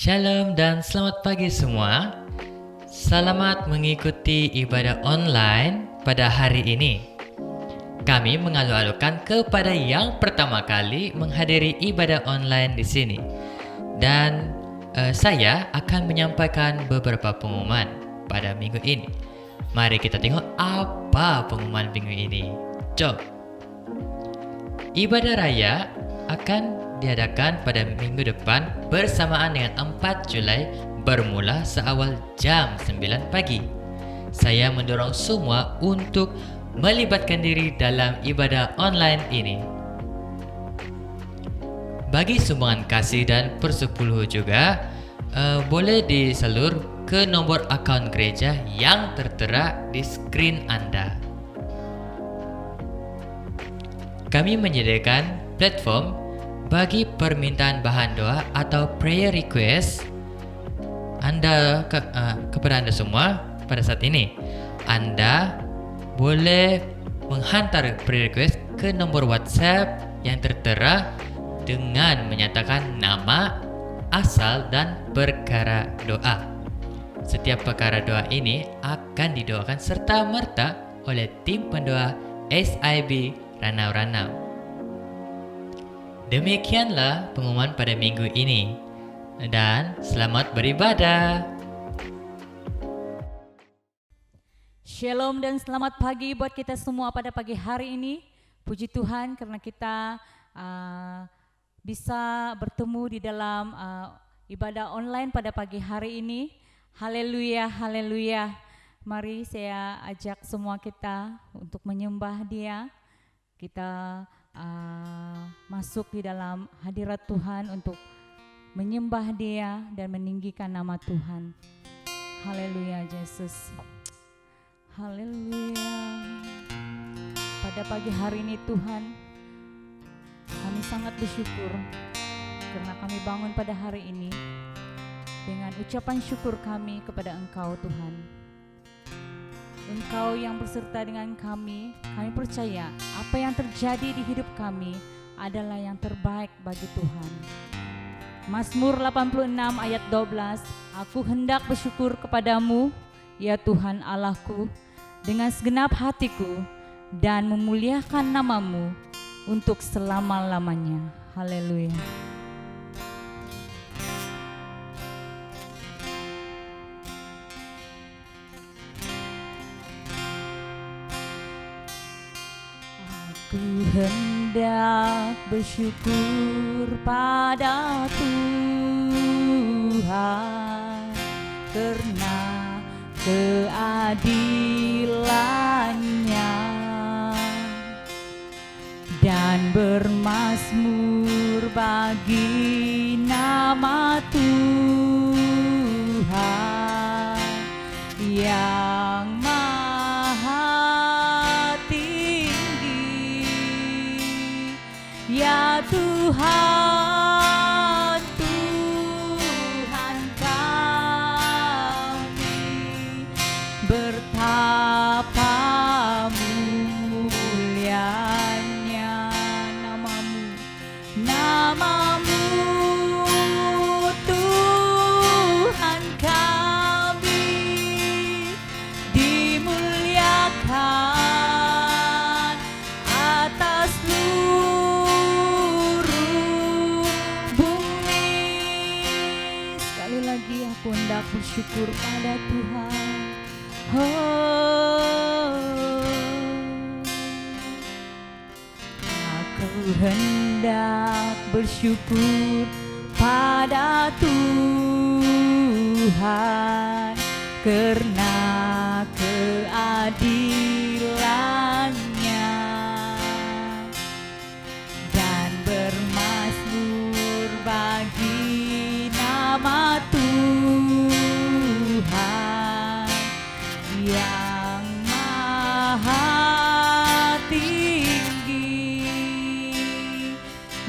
Shalom dan selamat pagi semua. Selamat mengikuti ibadah online pada hari ini. Kami mengalu-alukan kepada yang pertama kali menghadiri ibadah online di sini. Dan saya akan menyampaikan beberapa pengumuman pada minggu ini. Mari kita tengok apa pengumuman minggu ini. Jom. Ibadah raya akan diadakan pada minggu depan bersamaan dengan 4 Julai bermula seawal jam 9 pagi. Saya mendorong semua untuk melibatkan diri dalam ibadah online ini. Bagi sumbangan kasih dan persepuluh juga boleh disalur ke nombor akaun gereja yang tertera di skrin Anda. Kami menyediakan platform bagi permintaan bahan doa atau prayer request kepada Anda semua pada saat ini. Anda boleh menghantar prayer request ke nombor WhatsApp yang tertera dengan menyatakan nama, asal dan perkara doa. Setiap perkara doa ini akan didoakan serta-merta oleh tim pendoa SIB Ranau-Ranau. Demikianlah pengumuman pada minggu ini. Dan selamat beribadah. Shalom dan selamat pagi buat kita semua pada pagi hari ini. Puji Tuhan karena kita bisa bertemu di dalam ibadah online pada pagi hari ini. Haleluya, haleluya. Mari saya ajak semua kita untuk menyembah Dia. Kita masuk di dalam hadirat Tuhan untuk menyembah Dia dan meninggikan nama Tuhan. Haleluya Yesus. Haleluya. Pada pagi hari ini Tuhan, kami sangat bersyukur karena kami bangun pada hari ini dengan ucapan syukur kami kepada Engkau Tuhan. Engkau yang berserta dengan kami percaya apa yang terjadi di hidup kami adalah yang terbaik bagi Tuhan. Mazmur 86 ayat 12, Aku hendak bersyukur kepadamu, ya Tuhan Allahku, dengan segenap hatiku dan memuliakan namamu untuk selama-lamanya. Haleluya. Ku hendak bersyukur pada Tuhan karena keadilannya dan bermazmur bagi nama Tuhan yang ya Tuhan, Tuhan kami, betapa mulianya namamu, namamu Tuhan kami, dimuliakan atas aku hendak bersyukur pada Tuhan. Aku hendak bersyukur pada Tuhan karena keadilannya dan bermazmur bagi nama Tuhan yang maha tinggi,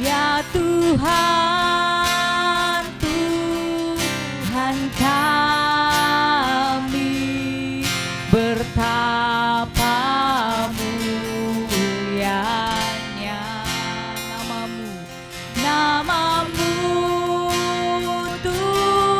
ya Tuhan, Tuhan kami, betapa mulianya namamu, namamu Tuhan.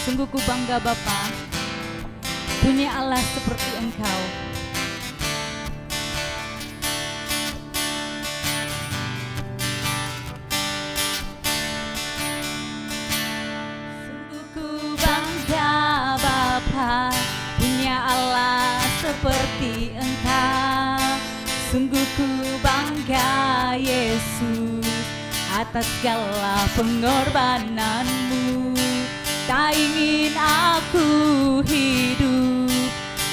Sungguh ku bangga Bapa, punya Allah seperti Engkau. Sungguh ku bangga Bapa, punya Allah seperti Engkau. Sungguh ku bangga Yesus, atas segala pengorbananmu. Tak ingin aku hidup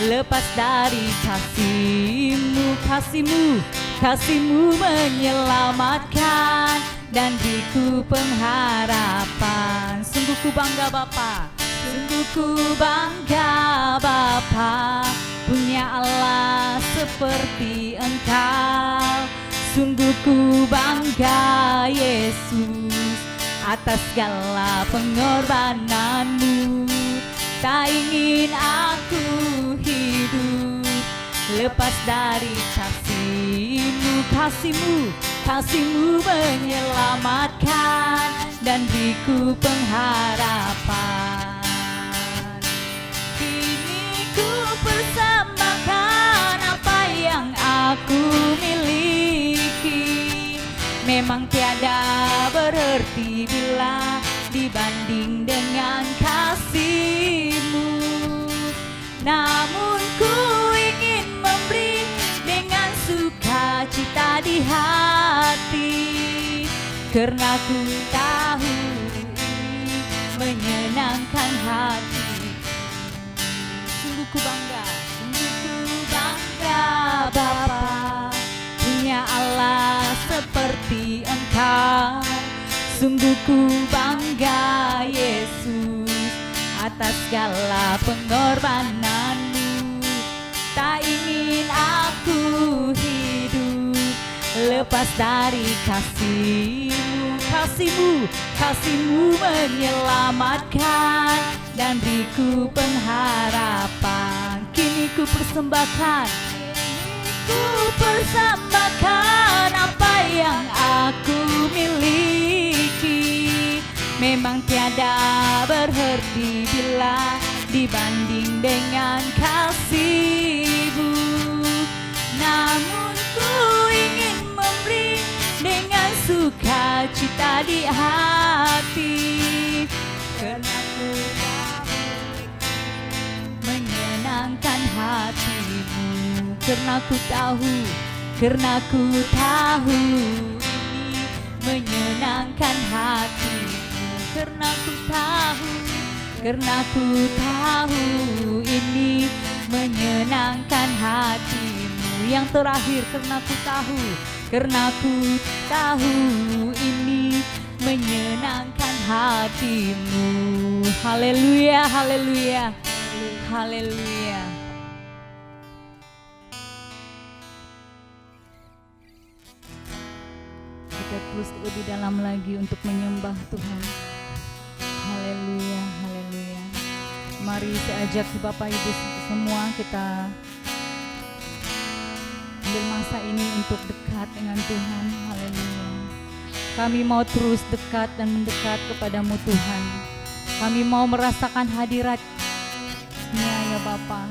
lepas dari kasih-Mu, kasih-Mu, kasih-Mu menyelamatkan dan beriku pengharapan. Sungguh ku bangga Bapa, sungguh ku bangga Bapa, punya Allah seperti Engkau. Sungguh ku bangga Yesus, atas segala pengorbananmu. Tak ingin aku hidup lepas dari kasih-Mu, kasih-Mu, kasih-Mu menyelamatkan dan beriku pengharapan. Kini ku persembahkan apa yang aku miliki. Memang tiada berarti bila dibanding dengan kasih-Mu. Namun ku ingin memberi dengan sukacita di hati, karena ku tahu ini menyenangkan hati. Sungguh ku bangga Bapa, punya Allah seperti Engkau. Sungguh ku bangga Yesus, atas segala pengorbananmu. Tak ingin aku hidup lepas dari kasih-Mu, kasih-Mu, kasih-Mu menyelamatkan dan beriku pengharapan. Kini ku persembahkan, ku persembahkan apa yang aku miliki. Memang tiada berarti bila dibanding dengan kasih-Mu. Namun ku ingin memberi dengan sukacita di hati, karena ku tahu menyenangkan hati-Mu. Karena ku tahu ini menyenangkan hati-Mu. Karena ku tahu ini menyenangkan hati-Mu. Yang terakhir, karena ku tahu ini menyenangkan hati-Mu. Haleluya, haleluya, haleluya. Kita terus lebih dalam lagi untuk menyembah Tuhan. Haleluya, haleluya. Mari saya ajak Bapak Ibu semua kita ambil masa ini untuk dekat dengan Tuhan. Haleluya. Kami mau terus dekat dan mendekat kepadamu Tuhan. Kami mau merasakan hadirat-Nya ya Bapa.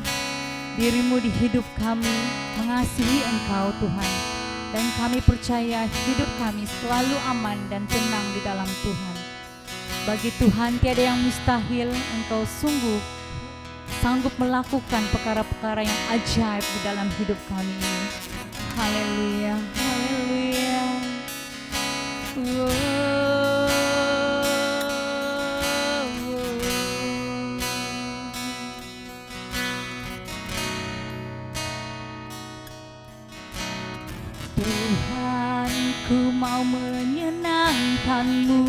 Diri-Mu di hidup kami, mengasihi Engkau Tuhan. Dan kami percaya hidup kami selalu aman dan tenang di dalam Tuhan. Bagi Tuhan tiada yang mustahil. Engkau sungguh sanggup melakukan perkara-perkara yang ajaib di dalam hidup kami ini. Haleluya, haleluya. Tuhan, ku mau menyenangkan-Mu.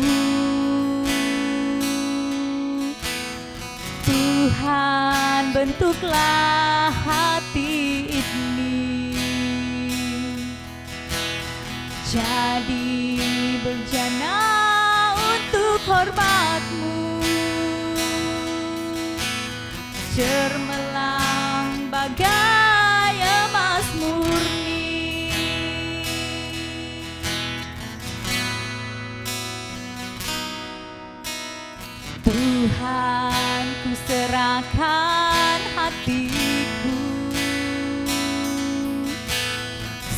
Tuhan, bentuklah hati ini jadi bencana untuk hormat-Mu. Cermelang bagai emas murni. Tuhan, ku serahkan hatiku,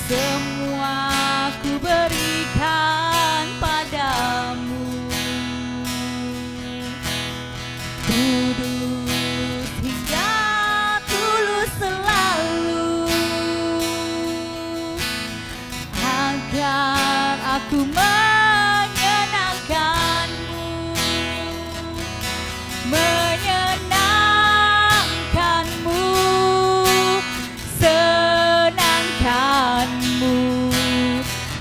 semua ku berikan padamu. Kudus hingga tulus selalu, agar aku menyenangkanmu, menyenangkanmu, senangkanmu.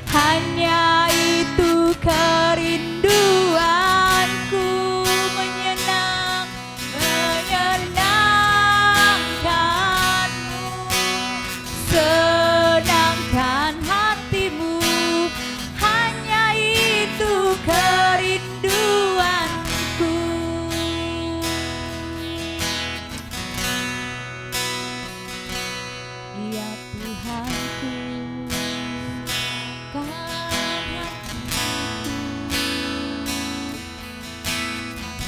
Hanya itu kerinduanku, menyenangkanmu, senangkan hatimu. Hanya itu kerinduanku. Ya Tuhanku, kau hatiku.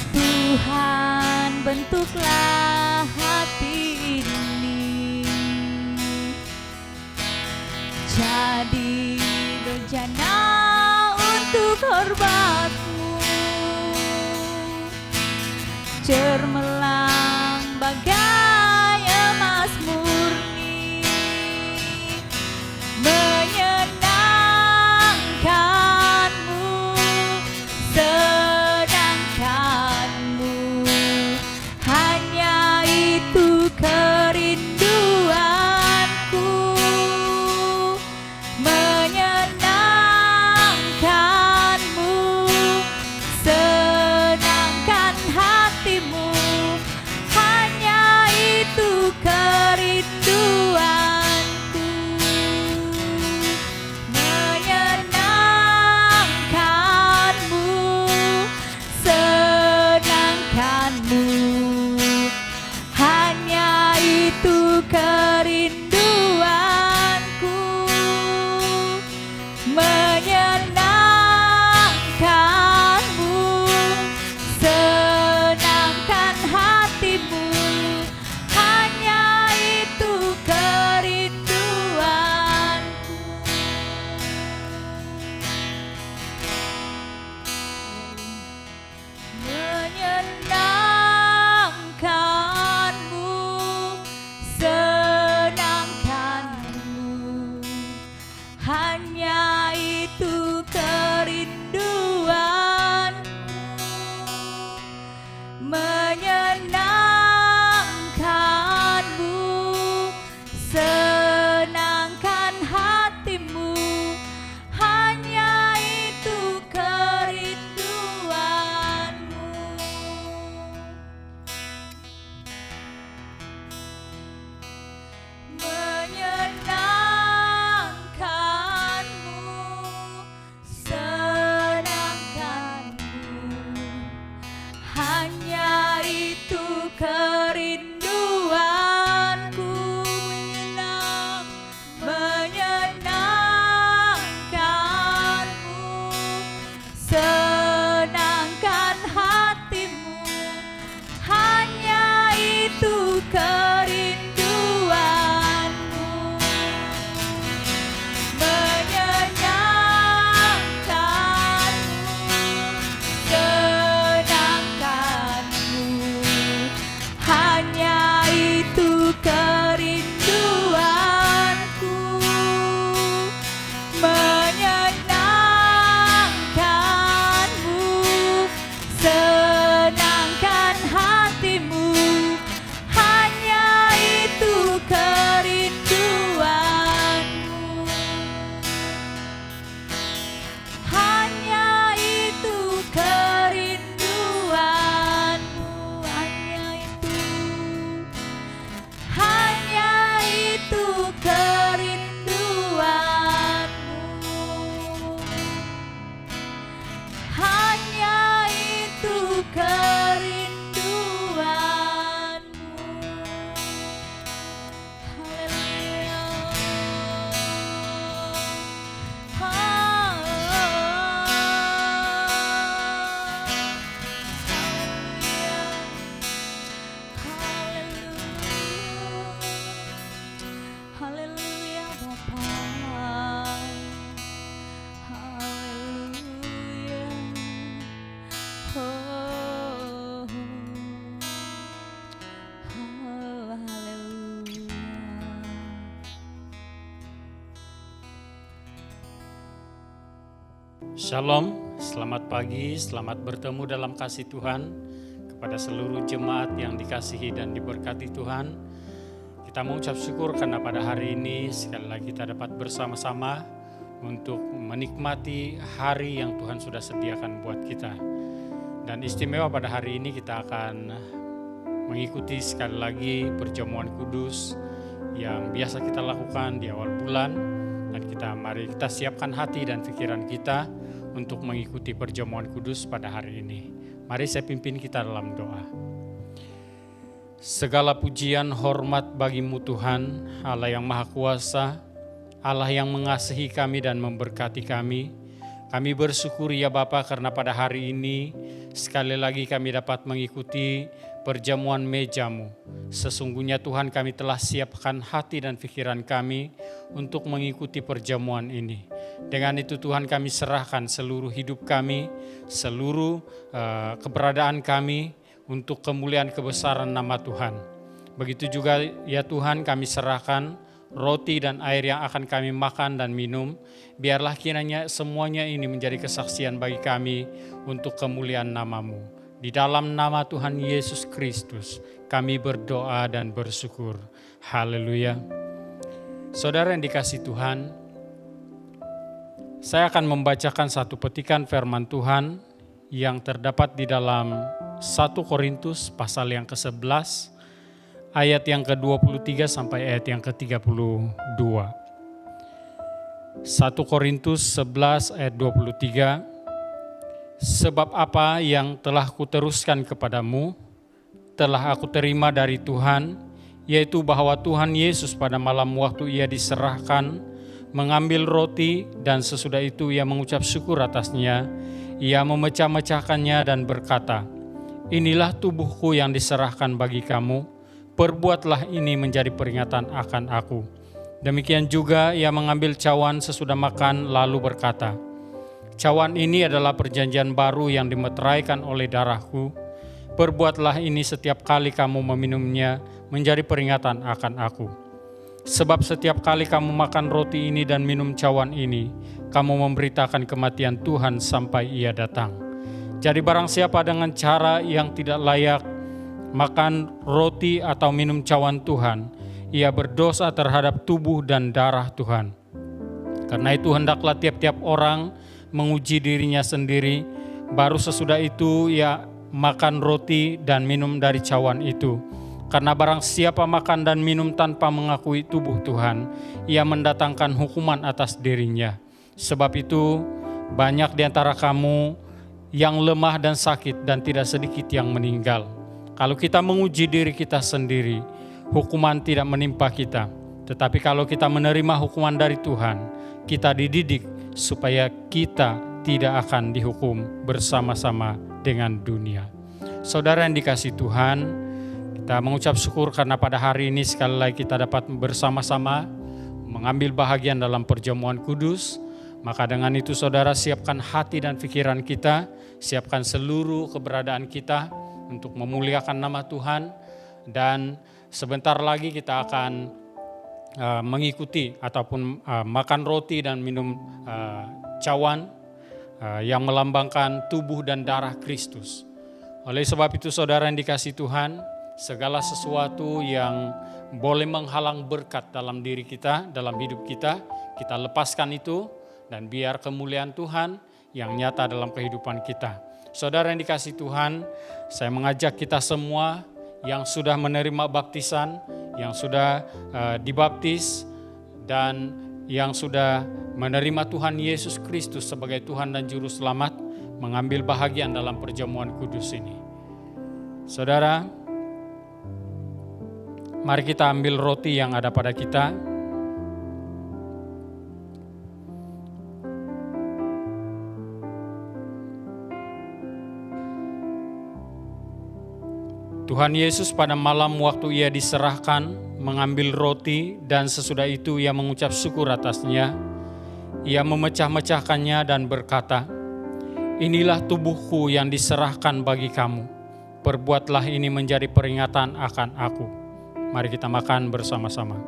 Tuhan, bentuklah hati ini jadi bejana untuk hormat-Mu, cermelang bagai emas murni, menyenangkanmu, senangkanmu. Hanya itu kerinduanku, menyenangkanmu, senangkan hatimu. Shalom, selamat pagi, selamat bertemu dalam kasih Tuhan kepada seluruh jemaat yang dikasihi dan diberkati Tuhan. Kita mengucap syukur karena pada hari ini sekali lagi kita dapat bersama-sama untuk menikmati hari yang Tuhan sudah sediakan buat kita. Dan istimewa pada hari ini kita akan mengikuti sekali lagi perjamuan kudus yang biasa kita lakukan di awal bulan. Dan mari kita siapkan hati dan pikiran kita untuk mengikuti perjamuan kudus pada hari ini. Mari saya pimpin kita dalam doa. Segala pujian hormat bagimu Tuhan, Allah yang Maha Kuasa, Allah yang mengasihi kami dan memberkati kami. Kami bersyukur ya Bapa karena pada hari ini sekali lagi kami dapat mengikuti perjamuan meja-Mu. Sesungguhnya Tuhan kami telah siapkan hati dan pikiran kami untuk mengikuti perjamuan ini. Dengan itu Tuhan kami serahkan seluruh hidup kami, seluruh keberadaan kami untuk kemuliaan kebesaran nama Tuhan. Begitu juga ya Tuhan kami serahkan roti dan air yang akan kami makan dan minum. Biarlah kiranya semuanya ini menjadi kesaksian bagi kami untuk kemuliaan nama-Mu. Di dalam nama Tuhan Yesus Kristus kami berdoa dan bersyukur. Haleluya. Saudara yang dikasihi Tuhan, saya akan membacakan satu petikan firman Tuhan yang terdapat di dalam 1 Korintus pasal yang ke-11 ayat yang ke-23 sampai ayat yang ke-32. 1 Korintus 11 ayat 23. Sebab apa yang telah kuteruskan kepadamu, telah aku terima dari Tuhan, yaitu bahwa Tuhan Yesus pada malam waktu ia diserahkan, mengambil roti dan sesudah itu ia mengucap syukur atasnya, ia memecah-mecahkannya dan berkata, inilah tubuhku yang diserahkan bagi kamu, perbuatlah ini menjadi peringatan akan aku. Demikian juga ia mengambil cawan sesudah makan lalu berkata, cawan ini adalah perjanjian baru yang dimeteraikan oleh darahku. Perbuatlah ini setiap kali kamu meminumnya menjadi peringatan akan aku. Sebab setiap kali kamu makan roti ini dan minum cawan ini, kamu memberitakan kematian Tuhan sampai ia datang. Jadi barang siapa dengan cara yang tidak layak makan roti atau minum cawan Tuhan, ia berdosa terhadap tubuh dan darah Tuhan. Karena itu hendaklah tiap-tiap orang menguji dirinya sendiri, baru sesudah itu ia makan roti dan minum dari cawan itu. Karena barang siapa makan dan minum tanpa mengakui tubuh Tuhan, ia mendatangkan hukuman atas dirinya. Sebab itu banyak di antara kamu yang lemah dan sakit dan tidak sedikit yang meninggal. Kalau kita menguji diri kita sendiri, hukuman tidak menimpa kita. Tetapi kalau kita menerima hukuman dari Tuhan, kita dididik supaya kita tidak akan dihukum bersama-sama dengan dunia. Saudara yang dikasihi Tuhan, kita mengucap syukur karena pada hari ini sekali lagi kita dapat bersama-sama mengambil bahagian dalam perjamuan kudus. Maka dengan itu saudara siapkan hati dan pikiran kita, siapkan seluruh keberadaan kita untuk memuliakan nama Tuhan. Dan sebentar lagi kita akan mengikuti ataupun makan roti dan minum cawan yang melambangkan tubuh dan darah Kristus. Oleh sebab itu saudara yang dikasihi Tuhan, segala sesuatu yang boleh menghalang berkat dalam diri kita, dalam hidup kita, kita lepaskan itu dan biar kemuliaan Tuhan yang nyata dalam kehidupan kita. Saudara yang dikasihi Tuhan, saya mengajak kita semua yang sudah menerima baptisan, yang sudah dibaptis, dan yang sudah menerima Tuhan Yesus Kristus sebagai Tuhan dan Juru Selamat, mengambil bahagian dalam perjamuan kudus ini. Saudara, mari kita ambil roti yang ada pada kita. Tuhan Yesus pada malam waktu ia diserahkan, mengambil roti dan sesudah itu ia mengucap syukur atasnya. Ia memecah-mecahkannya dan berkata, inilah tubuhku yang diserahkan bagi kamu. Perbuatlah ini menjadi peringatan akan aku. Mari kita makan bersama-sama.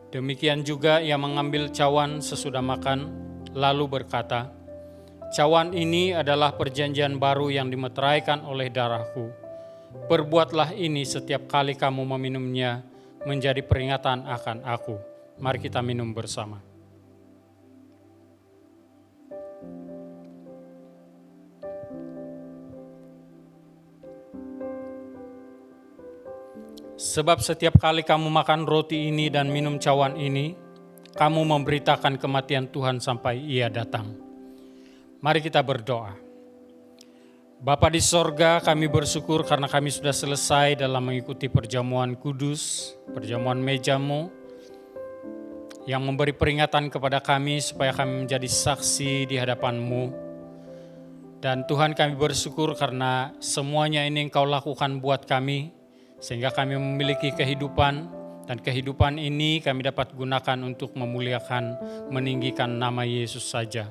Demikian juga ia mengambil cawan sesudah makan, lalu berkata, "Cawan ini adalah perjanjian baru yang dimeteraikan oleh darahku. Perbuatlah ini setiap kali kamu meminumnya, menjadi peringatan akan aku." Mari kita minum bersama. Sebab setiap kali kamu makan roti ini dan minum cawan ini, kamu memberitakan kematian Tuhan sampai Ia datang. Mari kita berdoa. Bapa di sorga, kami bersyukur karena kami sudah selesai dalam mengikuti perjamuan kudus, perjamuan meja-Mu, yang memberi peringatan kepada kami supaya kami menjadi saksi di hadapan-Mu. Dan Tuhan, kami bersyukur karena semuanya ini Engkau lakukan buat kami, sehingga kami memiliki kehidupan, dan kehidupan ini kami dapat gunakan untuk memuliakan, meninggikan nama Yesus saja.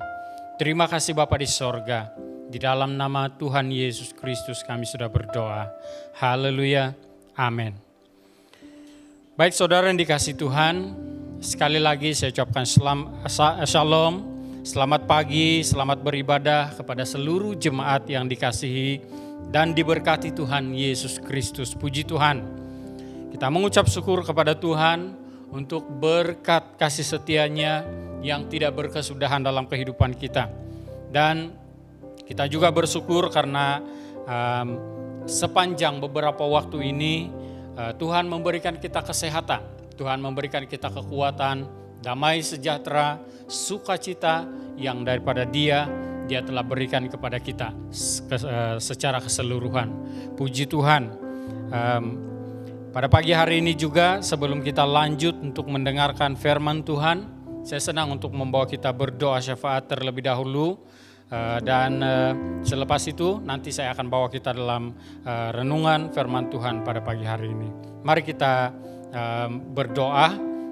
Terima kasih Bapa di sorga. Di dalam nama Tuhan Yesus Kristus kami sudah berdoa. Haleluya. Amin. Baik saudara yang dikasihi Tuhan, sekali lagi saya ucapkan shalom, selamat pagi, selamat beribadah kepada seluruh jemaat yang dikasihi dan diberkati Tuhan Yesus Kristus. Puji Tuhan. Kita mengucap syukur kepada Tuhan untuk berkat kasih setia-Nya yang tidak berkesudahan dalam kehidupan kita. Dan kita juga bersyukur karena sepanjang beberapa waktu ini Tuhan memberikan kita kesehatan, Tuhan memberikan kita kekuatan, damai sejahtera, sukacita yang daripada Dia telah berikan kepada kita secara keseluruhan. Puji Tuhan. Pada pagi hari ini juga sebelum kita lanjut untuk mendengarkan firman Tuhan, saya senang untuk membawa kita berdoa syafaat terlebih dahulu. Dan selepas itu nanti saya akan bawa kita dalam renungan firman Tuhan pada pagi hari ini. Mari kita berdoa,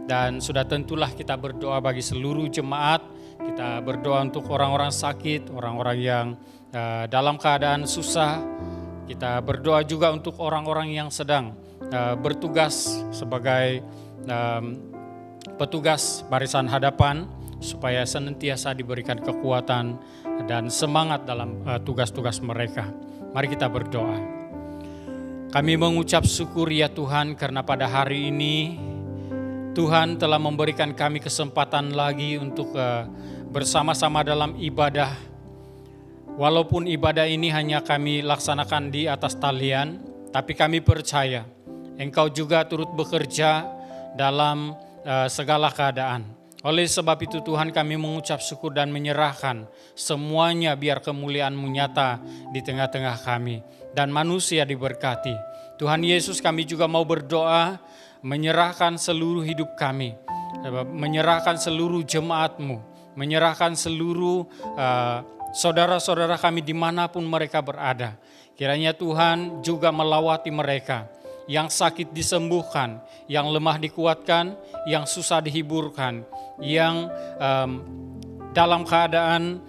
dan sudah tentulah kita berdoa bagi seluruh jemaat. Kita berdoa untuk orang-orang sakit, orang-orang yang dalam keadaan susah. Kita berdoa juga untuk orang-orang yang sedang bertugas sebagai petugas barisan hadapan, supaya senantiasa diberikan kekuatan dan semangat dalam tugas-tugas mereka. Mari kita berdoa. Kami mengucap syukur ya Tuhan, karena pada hari ini Tuhan telah memberikan kami kesempatan lagi untuk bersama-sama dalam ibadah. Walaupun ibadah ini hanya kami laksanakan di atas talian, tapi kami percaya Engkau juga turut bekerja dalam segala keadaan. Oleh sebab itu Tuhan, kami mengucap syukur dan menyerahkan semuanya biar kemuliaan-Mu nyata di tengah-tengah kami dan manusia diberkati. Tuhan Yesus, kami juga mau berdoa, menyerahkan seluruh hidup kami, menyerahkan seluruh jemaat-Mu, menyerahkan seluruh saudara-saudara kami dimanapun mereka berada. Kiranya Tuhan juga melawati mereka, yang sakit disembuhkan, yang lemah dikuatkan, yang susah dihiburkan, yang dalam keadaan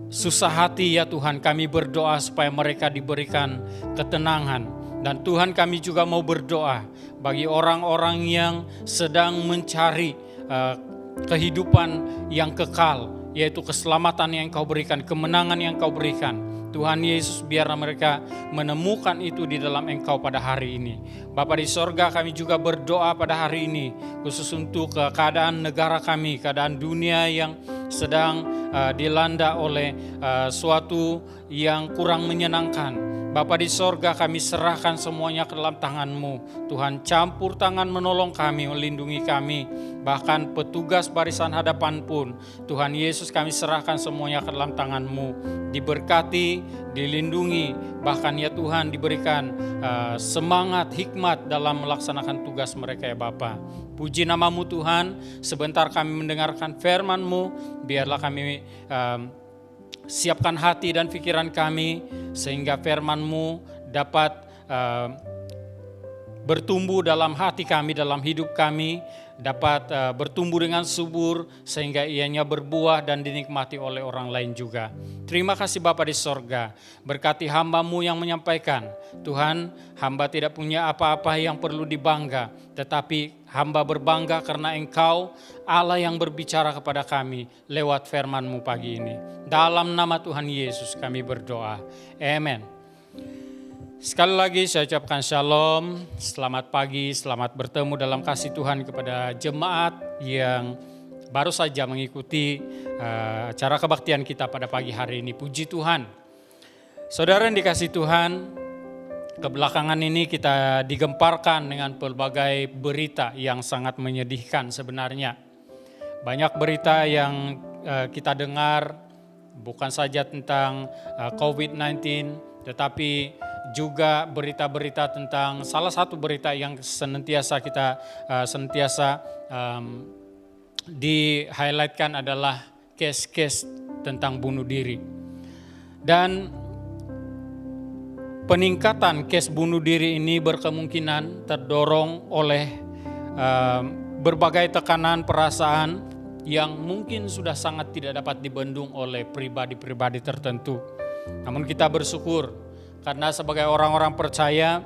susah hati ya Tuhan, kami berdoa supaya mereka diberikan ketenangan. Dan Tuhan, kami juga mau berdoa bagi orang-orang yang sedang mencari kehidupan yang kekal, yaitu keselamatan yang Engkau berikan, kemenangan yang Engkau berikan. Tuhan Yesus, biarlah mereka menemukan itu di dalam Engkau pada hari ini. Bapa di sorga, kami juga berdoa pada hari ini, khusus untuk keadaan negara kami, keadaan dunia yang sedang dilanda oleh suatu yang kurang menyenangkan. Bapa di sorga, kami serahkan semuanya ke dalam tangan-Mu. Tuhan, campur tangan menolong kami, melindungi kami. Bahkan petugas barisan hadapan pun, Tuhan Yesus, kami serahkan semuanya ke dalam tangan-Mu. Diberkati, dilindungi, bahkan ya Tuhan diberikan semangat, hikmat dalam melaksanakan tugas mereka ya Bapa. Puji nama-Mu Tuhan, sebentar kami mendengarkan firman-Mu, biarlah kami siapkan hati dan pikiran kami, sehingga firman-Mu dapat bertumbuh dalam hati kami, dalam hidup kami, dapat bertumbuh dengan subur sehingga ianya berbuah dan dinikmati oleh orang lain juga. Terima kasih Bapa di sorga, berkati hamba-Mu yang menyampaikan. Tuhan, hamba tidak punya apa-apa yang perlu dibangga, tetapi hamba berbangga karena Engkau Allah yang berbicara kepada kami lewat firman-Mu pagi ini. Dalam nama Tuhan Yesus kami berdoa. Amen. Sekali lagi saya ucapkan shalom, selamat pagi, selamat bertemu dalam kasih Tuhan kepada jemaat yang baru saja mengikuti acara kebaktian kita pada pagi hari ini. Puji Tuhan. Saudara yang dikasih Tuhan, kebelakangan ini kita digemparkan dengan berbagai berita yang sangat menyedihkan sebenarnya. Banyak berita yang kita dengar bukan saja tentang COVID-19, tetapi juga berita-berita tentang salah satu berita yang senantiasa kita di-highlightkan adalah case-case tentang bunuh diri. Dan peningkatan case bunuh diri ini berkemungkinan terdorong oleh berbagai tekanan perasaan yang mungkin sudah sangat tidak dapat dibendung oleh pribadi-pribadi tertentu. Namun kita bersyukur karena sebagai orang-orang percaya,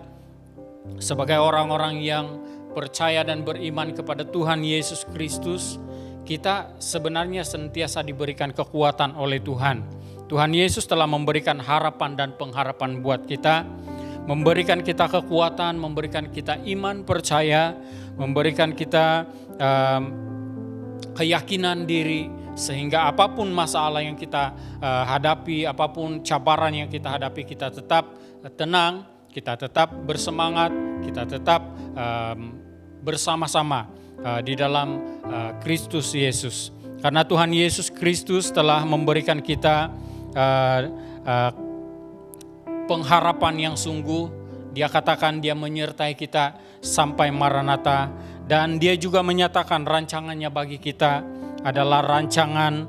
sebagai orang-orang yang percaya dan beriman kepada Tuhan Yesus Kristus, kita sebenarnya senantiasa diberikan kekuatan oleh Tuhan. Tuhan Yesus telah memberikan harapan dan pengharapan buat kita, memberikan kita kekuatan, memberikan kita iman percaya, memberikan kita keyakinan diri, sehingga apapun masalah yang kita hadapi, apapun cabaran yang kita hadapi, kita tetap tenang, kita tetap bersemangat, kita tetap bersama-sama di dalam Kristus Yesus. Karena Tuhan Yesus Kristus telah memberikan kita pengharapan yang sungguh. Dia katakan dia menyertai kita sampai Maranatha, dan dia juga menyatakan rancangannya bagi kita adalah rancangan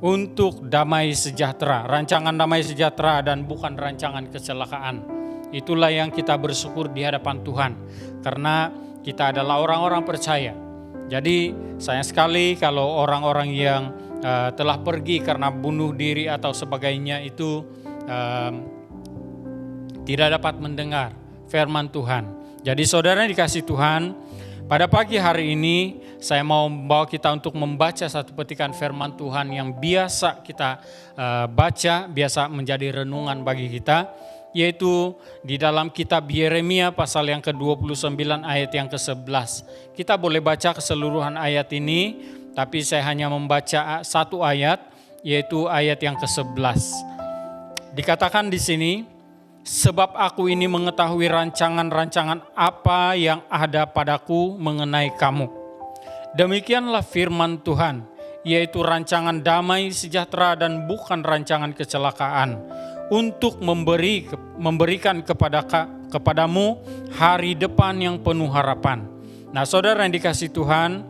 untuk damai sejahtera, rancangan damai sejahtera dan bukan rancangan kecelakaan. Itulah yang kita bersyukur di hadapan Tuhan, karena kita adalah orang-orang percaya. Jadi sayang sekali kalau orang-orang yang telah pergi karena bunuh diri atau sebagainya itu tidak dapat mendengar firman Tuhan. Jadi saudara dikasih Tuhan, pada pagi hari ini saya mau membawa kita untuk membaca satu petikan firman Tuhan yang biasa kita baca, biasa menjadi renungan bagi kita, yaitu di dalam kitab Yeremia pasal yang ke-29 ayat yang ke-11. Kita boleh baca keseluruhan ayat ini, tapi saya hanya membaca satu ayat, yaitu ayat yang ke-11. Dikatakan di sini, sebab aku ini mengetahui rancangan-rancangan apa yang ada padaku mengenai kamu. Demikianlah firman Tuhan, yaitu rancangan damai sejahtera dan bukan rancangan kecelakaan, untuk memberikan kepadamu hari depan yang penuh harapan. Nah saudara yang dikasih Tuhan,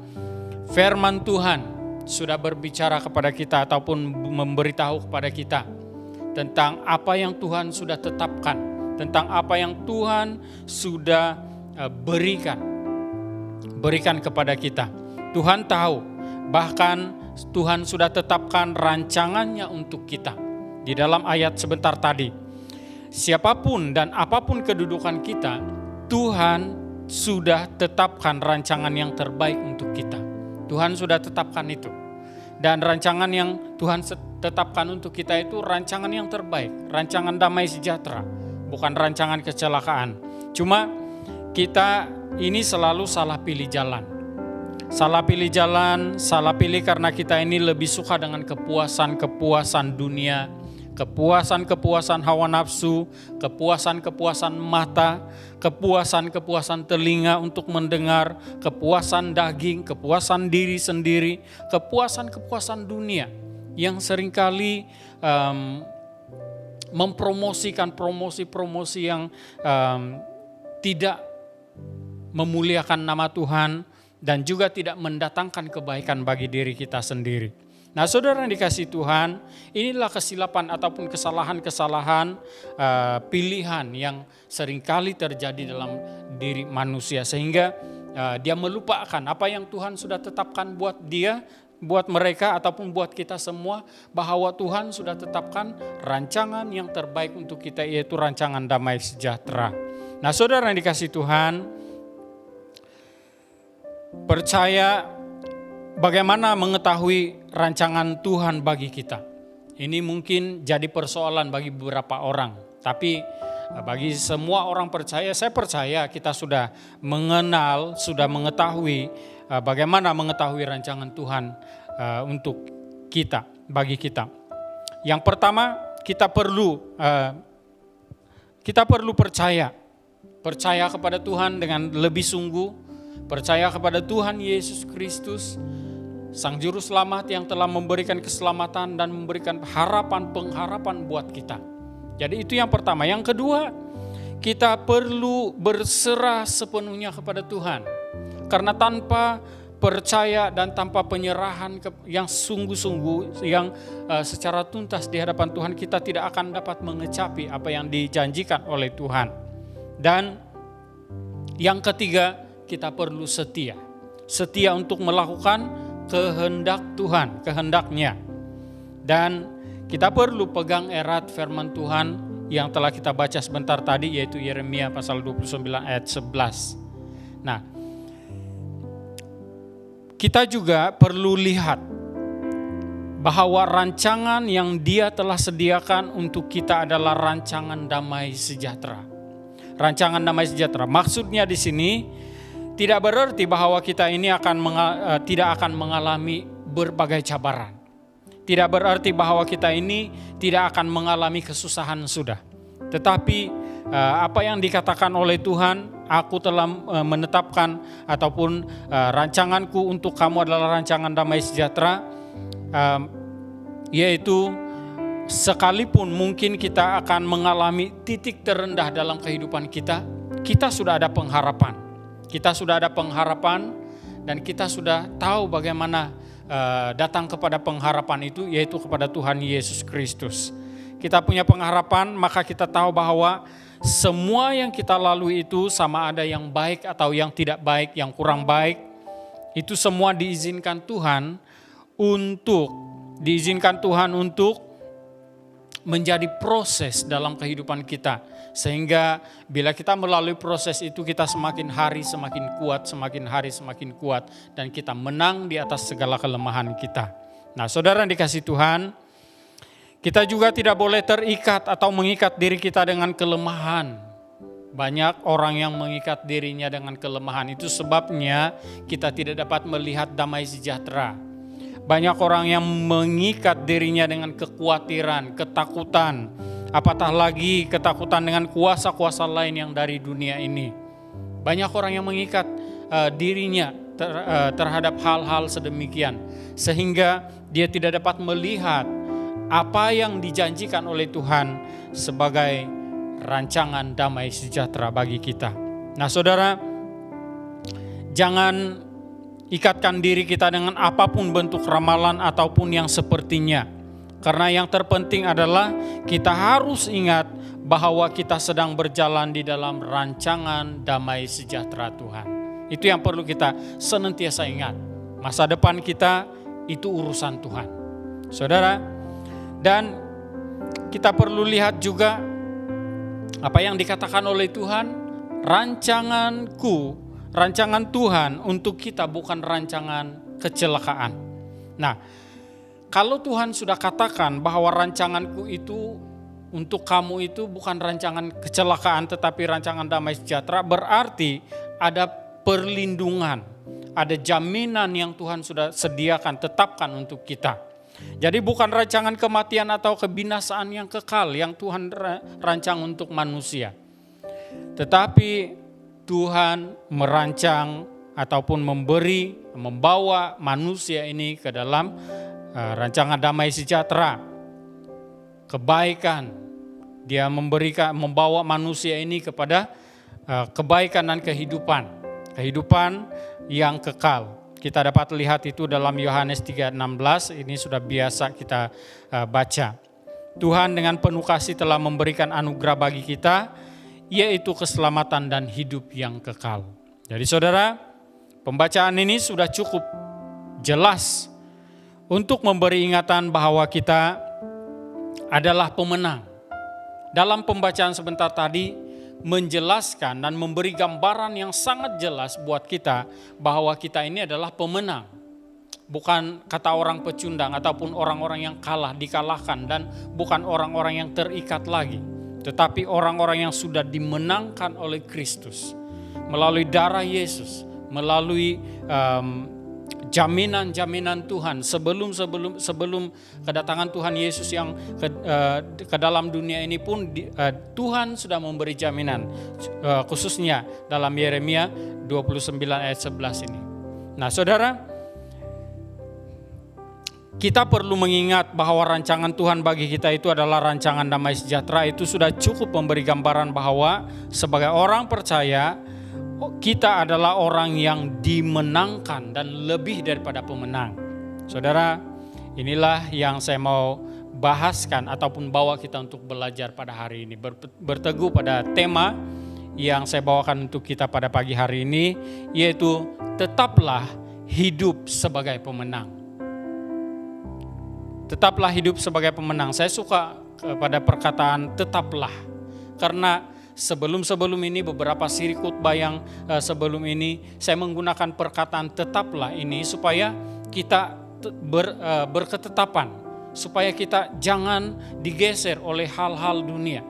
firman Tuhan sudah berbicara kepada kita ataupun memberitahu kepada kita tentang apa yang Tuhan sudah tetapkan, tentang apa yang Tuhan sudah berikan kepada kita. Tuhan tahu, bahkan Tuhan sudah tetapkan rancangannya untuk kita. Di dalam ayat sebentar tadi, siapapun dan apapun kedudukan kita, Tuhan sudah tetapkan rancangan yang terbaik untuk kita. Tuhan sudah tetapkan itu. Dan rancangan yang Tuhan tetapkan untuk kita itu rancangan yang terbaik, rancangan damai sejahtera, bukan rancangan kecelakaan. Cuma kita ini selalu salah pilih jalan. Salah pilih karena kita ini lebih suka dengan kepuasan dunia, kepuasan hawa nafsu, kepuasan mata, kepuasan telinga untuk mendengar, kepuasan daging, kepuasan diri sendiri, kepuasan dunia yang seringkali mempromosikan promosi yang tidak memuliakan nama Tuhan dan juga tidak mendatangkan kebaikan bagi diri kita sendiri. Nah saudara yang dikasih Tuhan, inilah kesilapan ataupun kesalahan-kesalahan pilihan yang seringkali terjadi dalam diri manusia. Sehingga dia melupakan apa yang Tuhan sudah tetapkan buat dia, buat mereka ataupun buat kita semua, bahwa Tuhan sudah tetapkan rancangan yang terbaik untuk kita, yaitu rancangan damai sejahtera. Nah, saudara yang dikasihi Tuhan, percaya bagaimana mengetahui rancangan Tuhan bagi kita. Ini mungkin jadi persoalan bagi beberapa orang, tapi bagi semua orang percaya, saya percaya kita sudah mengenal, sudah mengetahui bagaimana mengetahui rancangan Tuhan untuk kita, bagi kita. Yang pertama, kita perlu percaya kepada Tuhan dengan lebih sungguh, percaya kepada Tuhan Yesus Kristus, Sang Juru Selamat yang telah memberikan keselamatan dan memberikan pengharapan buat kita. Jadi itu yang pertama. Yang kedua, kita perlu berserah sepenuhnya kepada Tuhan. Karena tanpa percaya dan tanpa penyerahan yang sungguh-sungguh, yang secara tuntas di hadapan Tuhan, kita tidak akan dapat mengecapi apa yang dijanjikan oleh Tuhan. Dan yang ketiga, kita perlu setia. Setia untuk melakukan kehendak Tuhan, kehendaknya. Dan kita perlu pegang erat firman Tuhan yang telah kita baca sebentar tadi, yaitu Yeremia pasal 29 ayat 11. Nah, kita juga perlu lihat bahwa rancangan yang Dia telah sediakan untuk kita adalah rancangan damai sejahtera. Rancangan damai sejahtera. Maksudnya di sini tidak berarti bahwa kita ini tidak akan mengalami berbagai cabaran. Tidak berarti bahwa kita ini tidak akan mengalami kesusahan sudah. Tetapi apa yang dikatakan oleh Tuhan, aku telah menetapkan ataupun rancanganku untuk kamu adalah rancangan damai sejahtera, yaitu sekalipun mungkin kita akan mengalami titik terendah dalam kehidupan kita, kita sudah ada pengharapan. Kita sudah ada pengharapan dan kita sudah tahu bagaimana datang kepada pengharapan itu, yaitu kepada Tuhan Yesus Kristus. Kita punya pengharapan, maka kita tahu bahwa semua yang kita lalui itu, sama ada yang baik atau yang tidak baik, yang kurang baik, itu semua diizinkan Tuhan untuk menjadi proses dalam kehidupan kita. Sehingga bila kita melalui proses itu, kita semakin hari semakin kuat, dan kita menang di atas segala kelemahan kita. Nah, saudara yang dikasihi Tuhan, kita juga tidak boleh terikat atau mengikat diri kita dengan kelemahan. Banyak orang yang mengikat dirinya dengan kelemahan, itu sebabnya kita tidak dapat melihat damai sejahtera. Banyak orang yang mengikat dirinya dengan kekhawatiran, ketakutan, apatah lagi ketakutan dengan kuasa-kuasa lain yang dari dunia ini. Banyak orang yang mengikat dirinya terhadap hal-hal sedemikian, sehingga dia tidak dapat melihat apa yang dijanjikan oleh Tuhan sebagai rancangan damai sejahtera bagi kita. Nah, saudara, jangan ikatkan diri kita dengan apapun bentuk ramalan ataupun yang sepertinya. Karena yang terpenting adalah kita harus ingat bahwa kita sedang berjalan di dalam rancangan damai sejahtera Tuhan. Itu yang perlu kita senantiasa ingat. Masa depan kita itu urusan Tuhan, saudara. Dan kita perlu lihat juga apa yang dikatakan oleh Tuhan, rancangan Tuhan untuk kita bukan rancangan kecelakaan. Nah, kalau Tuhan sudah katakan bahwa rancanganku itu untuk kamu itu bukan rancangan kecelakaan tetapi rancangan damai sejahtera, berarti ada perlindungan, ada jaminan yang Tuhan sudah sediakan, tetapkan untuk kita. Jadi bukan rancangan kematian atau kebinasaan yang kekal yang Tuhan rancang untuk manusia. Tetapi Tuhan merancang ataupun membawa manusia ini ke dalam rancangan damai sejahtera, kebaikan. Dia membawa manusia ini kepada kebaikan dan kehidupan yang kekal. Kita dapat lihat itu dalam Yohanes 3:16, ini sudah biasa kita baca. Tuhan dengan penuh kasih telah memberikan anugerah bagi kita, yaitu keselamatan dan hidup yang kekal. Jadi saudara, Pembacaan ini sudah cukup jelas untuk memberi ingatan bahwa kita adalah pemenang. Dalam pembacaan sebentar tadi menjelaskan dan memberi gambaran yang sangat jelas buat kita bahwa kita ini adalah pemenang. Bukan kata orang pecundang ataupun orang-orang yang kalah, dikalahkan, dan bukan orang-orang yang terikat lagi. Tetapi orang-orang yang sudah dimenangkan oleh Kristus melalui darah Yesus, melalui jaminan-jaminan Tuhan sebelum kedatangan Tuhan Yesus yang ke dalam dunia ini pun Tuhan sudah memberi jaminan, khususnya dalam Yeremia 29 ayat 11 ini. Nah, saudara, kita perlu mengingat bahwa rancangan Tuhan bagi kita itu adalah rancangan damai sejahtera. Itu sudah cukup memberi gambaran bahwa sebagai orang percaya, kita adalah orang yang dimenangkan dan lebih daripada pemenang. Saudara, inilah yang saya mau bahaskan ataupun bawa kita untuk belajar pada hari ini. Berteguh pada tema yang saya bawakan untuk kita pada pagi hari ini, yaitu tetaplah hidup sebagai pemenang. Tetaplah hidup sebagai pemenang. Saya suka pada perkataan tetaplah, karena sebelum ini beberapa siri khotbah yang sebelum ini saya menggunakan perkataan tetaplah ini supaya kita berketetapan, supaya kita jangan digeser oleh hal-hal dunia,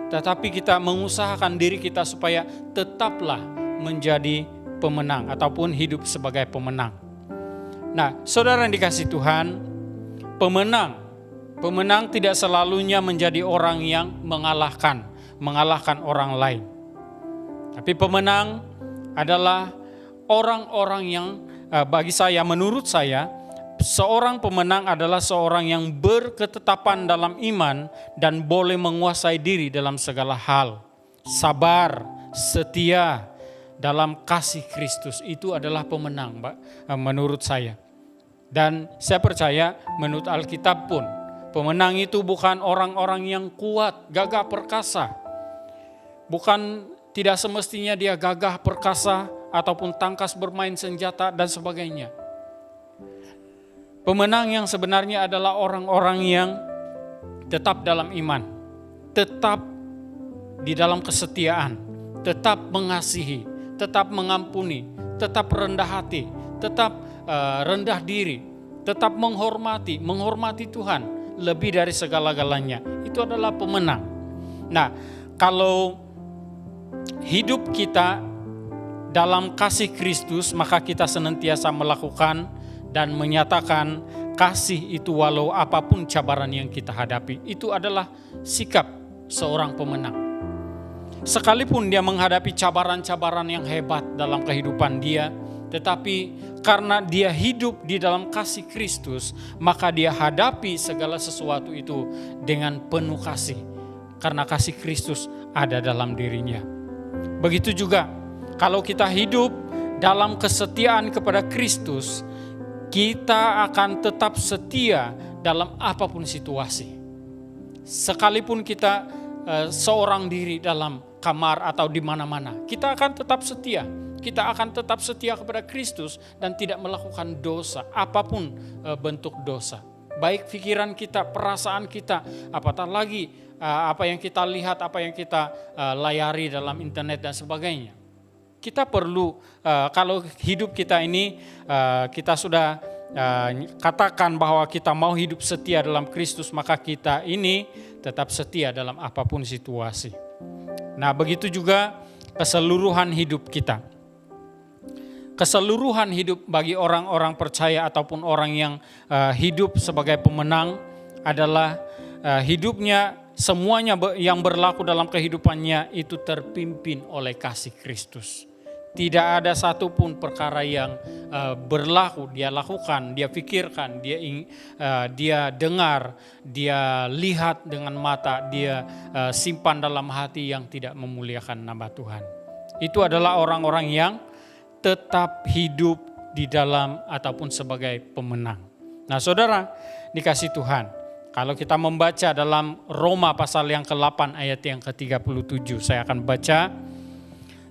tetapi kita mengusahakan diri kita supaya tetaplah menjadi pemenang ataupun hidup sebagai pemenang. Nah, saudara yang dikasihi Tuhan, pemenang tidak selalunya menjadi orang yang mengalahkan orang lain. Tapi pemenang adalah orang-orang yang menurut saya, seorang pemenang adalah seorang yang berketetapan dalam iman dan boleh menguasai diri dalam segala hal. Sabar, setia dalam kasih Kristus, itu adalah pemenang, menurut saya. Dan saya percaya menurut Alkitab pun, pemenang itu bukan orang-orang yang kuat, gagah perkasa. Bukan, tidak semestinya dia gagah perkasa ataupun tangkas bermain senjata dan sebagainya. Pemenang yang sebenarnya adalah orang-orang yang tetap dalam iman, tetap di dalam kesetiaan, tetap mengasihi, tetap mengampuni, tetap rendah hati, tetap rendah diri, tetap menghormati Tuhan lebih dari segala-galanya. Itu adalah pemenang. Nah, kalau hidup kita dalam kasih Kristus, maka kita senantiasa melakukan dan menyatakan kasih itu walau apapun cabaran yang kita hadapi. Itu adalah sikap seorang pemenang. Sekalipun dia menghadapi cabaran-cabaran yang hebat dalam kehidupan dia, tetapi karena dia hidup di dalam kasih Kristus, maka dia hadapi segala sesuatu itu dengan penuh kasih. Karena kasih Kristus ada dalam dirinya. Begitu juga kalau kita hidup dalam kesetiaan kepada Kristus, kita akan tetap setia dalam apapun situasi. Sekalipun kita seorang diri dalam kamar atau di mana-mana, kita akan tetap setia. Kita akan tetap setia kepada Kristus dan tidak melakukan dosa, apapun bentuk dosa. Baik pikiran kita, perasaan kita, apatah lagi apa yang kita lihat, apa yang kita layari dalam internet dan sebagainya. Kita perlu, kalau hidup kita ini, kita sudah katakan bahwa kita mau hidup setia dalam Kristus, maka kita ini tetap setia dalam apapun situasi. Nah, begitu juga keseluruhan hidup kita. Keseluruhan hidup bagi orang-orang percaya ataupun orang yang hidup sebagai pemenang adalah hidupnya, semuanya yang berlaku dalam kehidupannya itu terpimpin oleh kasih Kristus. Tidak ada satupun perkara yang berlaku, dia lakukan, dia pikirkan, dia dengar, dia lihat dengan mata, dia simpan dalam hati yang tidak memuliakan nama Tuhan. Itu adalah orang-orang yang tetap hidup di dalam ataupun sebagai pemenang. Nah, saudara dikasih Tuhan, kalau kita membaca dalam Roma pasal yang ke-8 ayat yang ke-37, saya akan baca.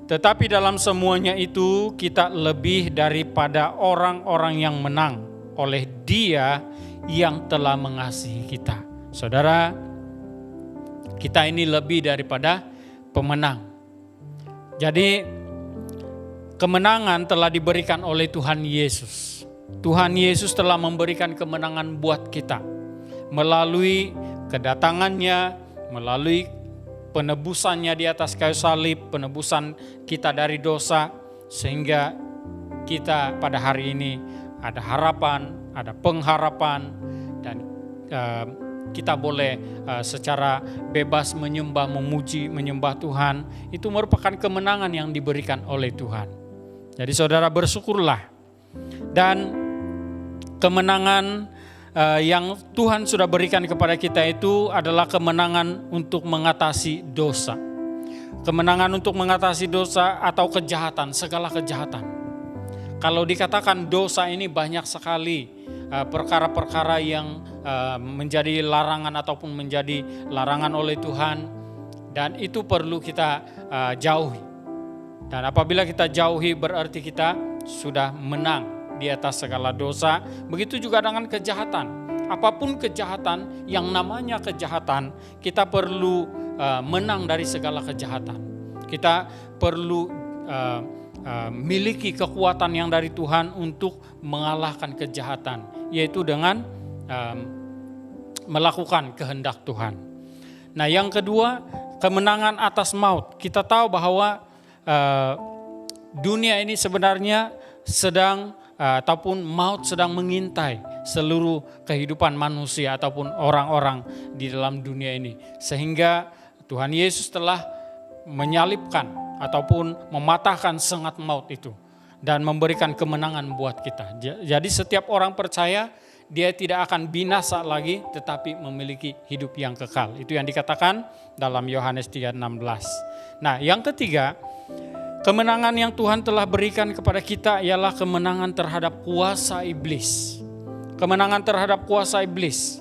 Tetapi dalam semuanya itu kita lebih daripada orang-orang yang menang oleh Dia yang telah mengasihi kita. Saudara, kita ini lebih daripada pemenang. Jadi kemenangan telah diberikan oleh Tuhan Yesus. Tuhan Yesus telah memberikan kemenangan buat kita melalui kedatangannya, melalui penebusannya di atas kayu salib, penebusan kita dari dosa, sehingga kita pada hari ini ada harapan, ada pengharapan, dan kita boleh secara bebas menyembah, memuji, menyembah Tuhan. Itu merupakan kemenangan yang diberikan oleh Tuhan. Jadi saudara bersyukurlah. Dan kemenangan yang Tuhan sudah berikan kepada kita itu adalah kemenangan untuk mengatasi dosa. Kemenangan untuk mengatasi dosa atau kejahatan, segala kejahatan. Kalau dikatakan dosa ini banyak sekali perkara-perkara yang menjadi larangan ataupun menjadi larangan oleh Tuhan, dan itu perlu kita jauhi. Dan apabila kita jauhi berarti kita sudah menang di atas segala dosa. Begitu juga dengan kejahatan. Apapun kejahatan, yang namanya kejahatan, kita perlu menang dari segala kejahatan. Kita perlu miliki kekuatan yang dari Tuhan untuk mengalahkan kejahatan, yaitu dengan melakukan kehendak Tuhan. Nah, yang kedua, kemenangan atas maut. Kita tahu bahwa dunia ini sebenarnya sedang ataupun maut sedang mengintai seluruh kehidupan manusia ataupun orang-orang di dalam dunia ini. Sehingga Tuhan Yesus telah menyalibkan ataupun mematahkan sengat maut itu dan memberikan kemenangan buat kita. Jadi setiap orang percaya dia tidak akan binasa lagi, tetapi memiliki hidup yang kekal. Itu yang dikatakan dalam Yohanes 3:16. Nah, yang ketiga, kemenangan yang Tuhan telah berikan kepada kita ialah kemenangan terhadap kuasa iblis. Kemenangan terhadap kuasa iblis.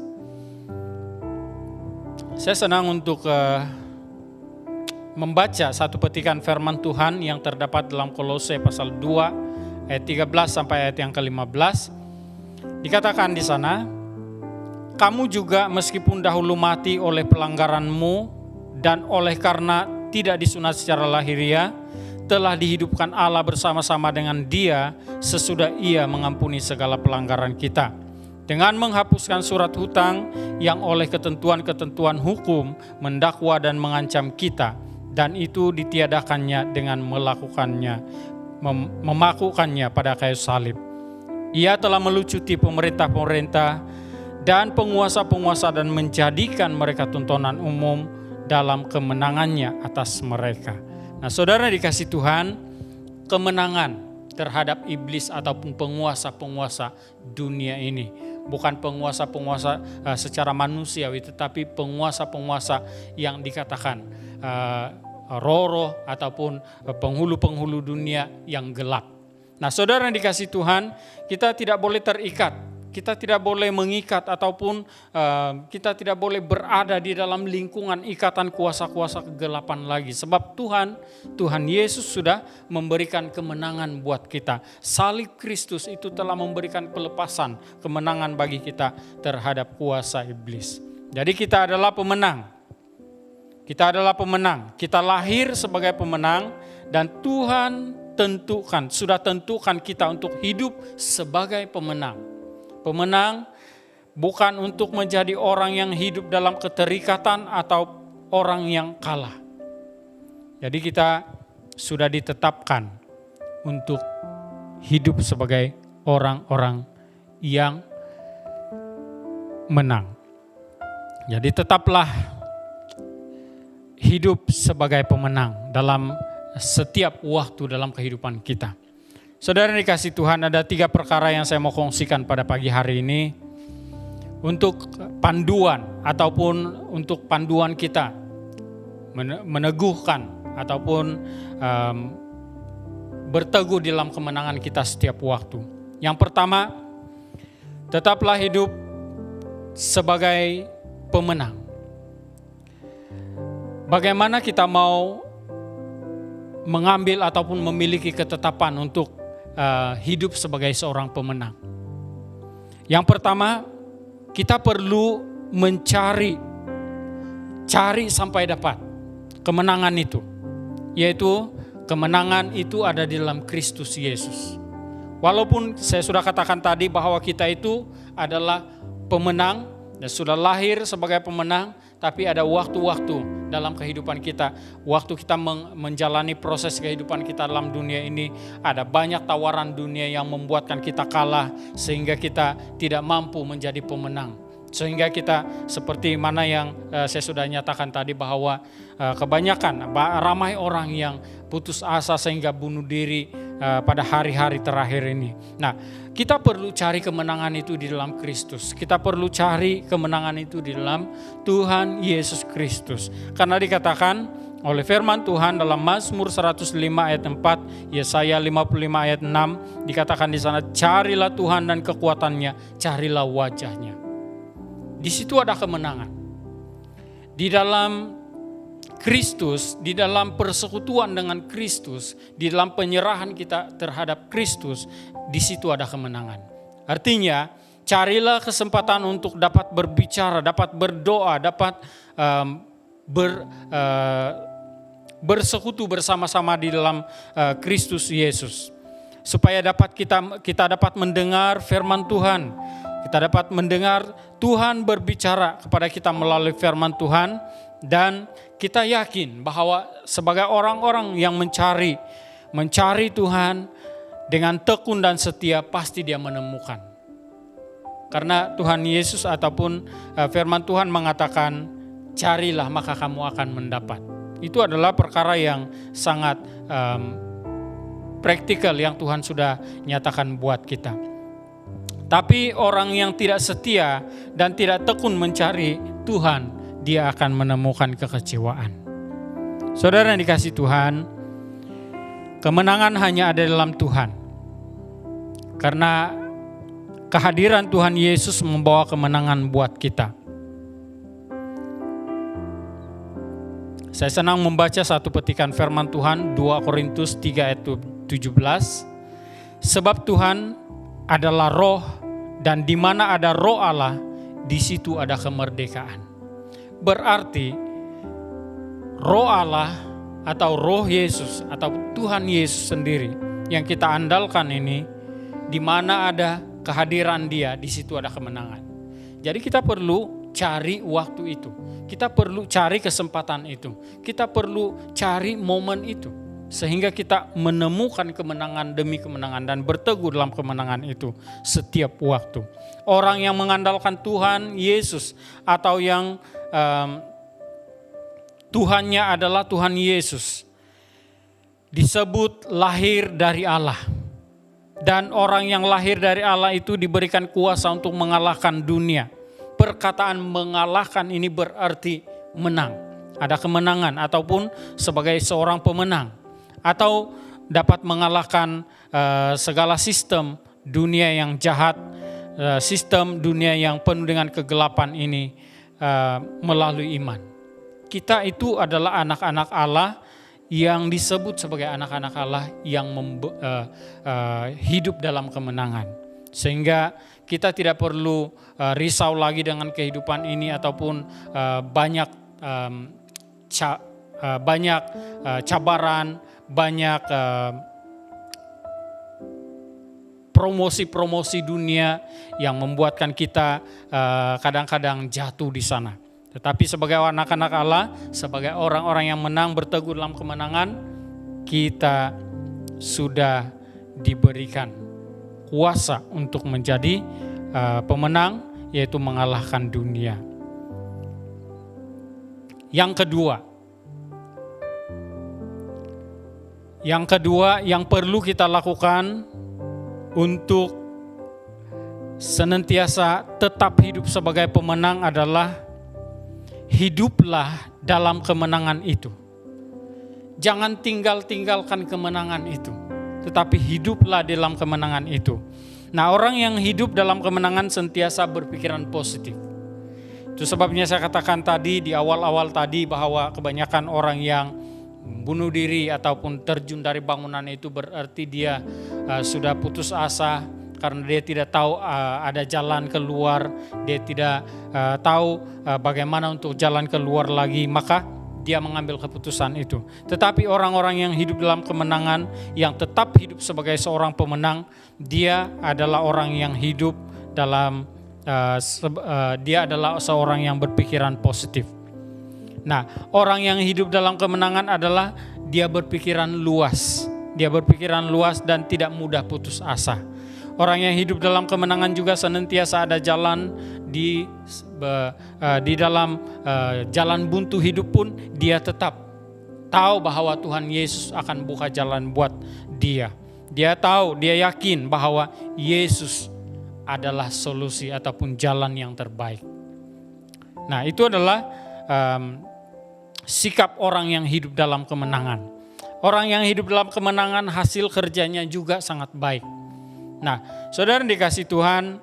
Saya senang untuk membaca satu petikan firman Tuhan yang terdapat dalam Kolose pasal 2 ayat 13 sampai ayat yang ke-15. Dikatakan di sana, kamu juga meskipun dahulu mati oleh pelanggaranmu dan oleh karena tidak disunat secara lahiriah, telah dihidupkan Allah bersama-sama dengan Dia sesudah Ia mengampuni segala pelanggaran kita, dengan menghapuskan surat hutang yang oleh ketentuan-ketentuan hukum mendakwa dan mengancam kita, dan itu ditiadakannya dengan memakukannya pada kayu salib. Ia telah melucuti pemerintah-pemerintah dan penguasa-penguasa dan menjadikan mereka tontonan umum dalam kemenangannya atas mereka. Nah, saudara dikasih Tuhan, kemenangan terhadap iblis ataupun penguasa-penguasa dunia ini. Bukan penguasa-penguasa secara manusiawi, tetapi penguasa-penguasa yang dikatakan roh-roh ataupun penghulu-penghulu dunia yang gelap. Nah, saudara yang dikasih Tuhan, kita tidak boleh terikat, kita tidak boleh mengikat ataupun kita tidak boleh berada di dalam lingkungan ikatan kuasa-kuasa kegelapan lagi. Sebab Tuhan Yesus sudah memberikan kemenangan buat kita. Salib Kristus itu telah memberikan pelepasan, kemenangan bagi kita terhadap kuasa iblis. Jadi kita adalah pemenang. Kita adalah pemenang. Kita lahir sebagai pemenang dan Tuhan sudah tentukan kita untuk hidup sebagai pemenang. Pemenang bukan untuk menjadi orang yang hidup dalam keterikatan atau orang yang kalah. Jadi kita sudah ditetapkan untuk hidup sebagai orang-orang yang menang. Jadi tetaplah hidup sebagai pemenang dalam setiap waktu dalam kehidupan kita. Saudara dikasih Tuhan, ada 3 perkara yang saya mau kongsikan pada pagi hari ini untuk panduan ataupun untuk panduan kita meneguhkan ataupun berteguh dalam kemenangan kita setiap waktu. Yang pertama, tetaplah hidup sebagai pemenang. Bagaimana kita mau mengambil ataupun memiliki ketetapan untuk hidup sebagai seorang pemenang. Yang pertama, kita perlu cari sampai dapat kemenangan itu, yaitu kemenangan itu ada di dalam Kristus Yesus. Walaupun saya sudah katakan tadi bahwa kita itu adalah pemenang dan sudah lahir sebagai pemenang, tapi ada waktu-waktu dalam kehidupan kita. Waktu kita menjalani proses kehidupan kita dalam dunia ini, ada banyak tawaran dunia yang membuatkan kita kalah sehingga kita tidak mampu menjadi pemenang. Sehingga kita seperti mana yang saya sudah nyatakan tadi bahwa kebanyakan ramai orang yang putus asa sehingga bunuh diri pada hari-hari terakhir ini. Nah, kita perlu cari kemenangan itu di dalam Kristus. Kita perlu cari kemenangan itu di dalam Tuhan Yesus Kristus. Karena dikatakan oleh firman Tuhan dalam Mazmur 105 ayat 4, Yesaya 55 ayat 6, dikatakan di sana, carilah Tuhan dan kekuatannya, carilah wajahnya. Di situ ada kemenangan. Di dalam Kristus, di dalam persekutuan dengan Kristus, di dalam penyerahan kita terhadap Kristus, di situ ada kemenangan. Artinya, carilah kesempatan untuk dapat berbicara, dapat berdoa, dapat bersekutu bersama-sama di dalam Kristus Yesus. Supaya kita dapat mendengar firman Tuhan. Kita dapat mendengar Tuhan berbicara kepada kita melalui firman Tuhan, dan kita yakin bahwa sebagai orang-orang yang mencari Tuhan dengan tekun dan setia, pasti dia menemukan. Karena Tuhan Yesus ataupun firman Tuhan mengatakan, carilah maka kamu akan mendapat. Itu adalah perkara yang sangat praktikal yang Tuhan sudah nyatakan buat kita. Tapi orang yang tidak setia dan tidak tekun mencari Tuhan, dia akan menemukan kekecewaan. Saudara yang dikasihi Tuhan, kemenangan hanya ada dalam Tuhan. Karena kehadiran Tuhan Yesus membawa kemenangan buat kita. Saya senang membaca satu petikan firman Tuhan, 2 Korintus 3 ayat 17. Sebab Tuhan adalah roh, dan di mana ada roh Allah, di situ ada kemerdekaan. Berarti roh Allah atau roh Yesus atau Tuhan Yesus sendiri yang kita andalkan ini, di mana ada kehadiran Dia, di situ ada kemenangan. Jadi kita perlu cari waktu itu. Kita perlu cari kesempatan itu. Kita perlu cari momen itu. Sehingga kita menemukan kemenangan demi kemenangan dan berteguh dalam kemenangan itu setiap waktu. Orang yang mengandalkan Tuhan Yesus atau yang Tuhannya adalah Tuhan Yesus, disebut lahir dari Allah. Dan orang yang lahir dari Allah itu diberikan kuasa untuk mengalahkan dunia. Perkataan mengalahkan ini berarti menang. Ada kemenangan ataupun sebagai seorang pemenang. Atau dapat mengalahkan segala sistem dunia yang jahat, sistem dunia yang penuh dengan kegelapan ini melalui iman. Kita itu adalah anak-anak Allah yang disebut sebagai anak-anak Allah yang hidup dalam kemenangan. Sehingga kita tidak perlu risau lagi dengan kehidupan ini ataupun banyak cabaran, banyak promosi-promosi dunia yang membuatkan kita kadang-kadang jatuh di sana. Tetapi sebagai anak-anak Allah, sebagai orang-orang yang menang berteguh dalam kemenangan, kita sudah diberikan kuasa untuk menjadi pemenang, yaitu mengalahkan dunia. Yang kedua yang perlu kita lakukan untuk senantiasa tetap hidup sebagai pemenang adalah hiduplah dalam kemenangan itu. Jangan tinggalkan kemenangan itu, tetapi hiduplah dalam kemenangan itu. Nah, orang yang hidup dalam kemenangan sentiasa berpikiran positif. Itu sebabnya saya katakan tadi di awal-awal tadi bahwa kebanyakan orang yang bunuh diri ataupun terjun dari bangunan itu berarti dia sudah putus asa karena dia tidak tahu ada jalan keluar, dia tidak tahu bagaimana untuk jalan keluar lagi, maka dia mengambil keputusan itu. Tetapi orang-orang yang hidup dalam kemenangan, yang tetap hidup sebagai seorang pemenang, dia adalah orang yang hidup dalam dia adalah seorang yang berpikiran positif. Nah, orang yang hidup dalam kemenangan adalah dia berpikiran luas. Dia berpikiran luas dan tidak mudah putus asa. Orang yang hidup dalam kemenangan juga senantiasa ada jalan di dalam jalan buntu hidup pun dia tetap tahu bahwa Tuhan Yesus akan buka jalan buat dia. Dia tahu, dia yakin bahwa Yesus adalah solusi ataupun jalan yang terbaik. Nah, itu adalah sikap orang yang hidup dalam kemenangan. Orang yang hidup dalam kemenangan hasil kerjanya juga sangat baik. Nah, saudara dikasih Tuhan,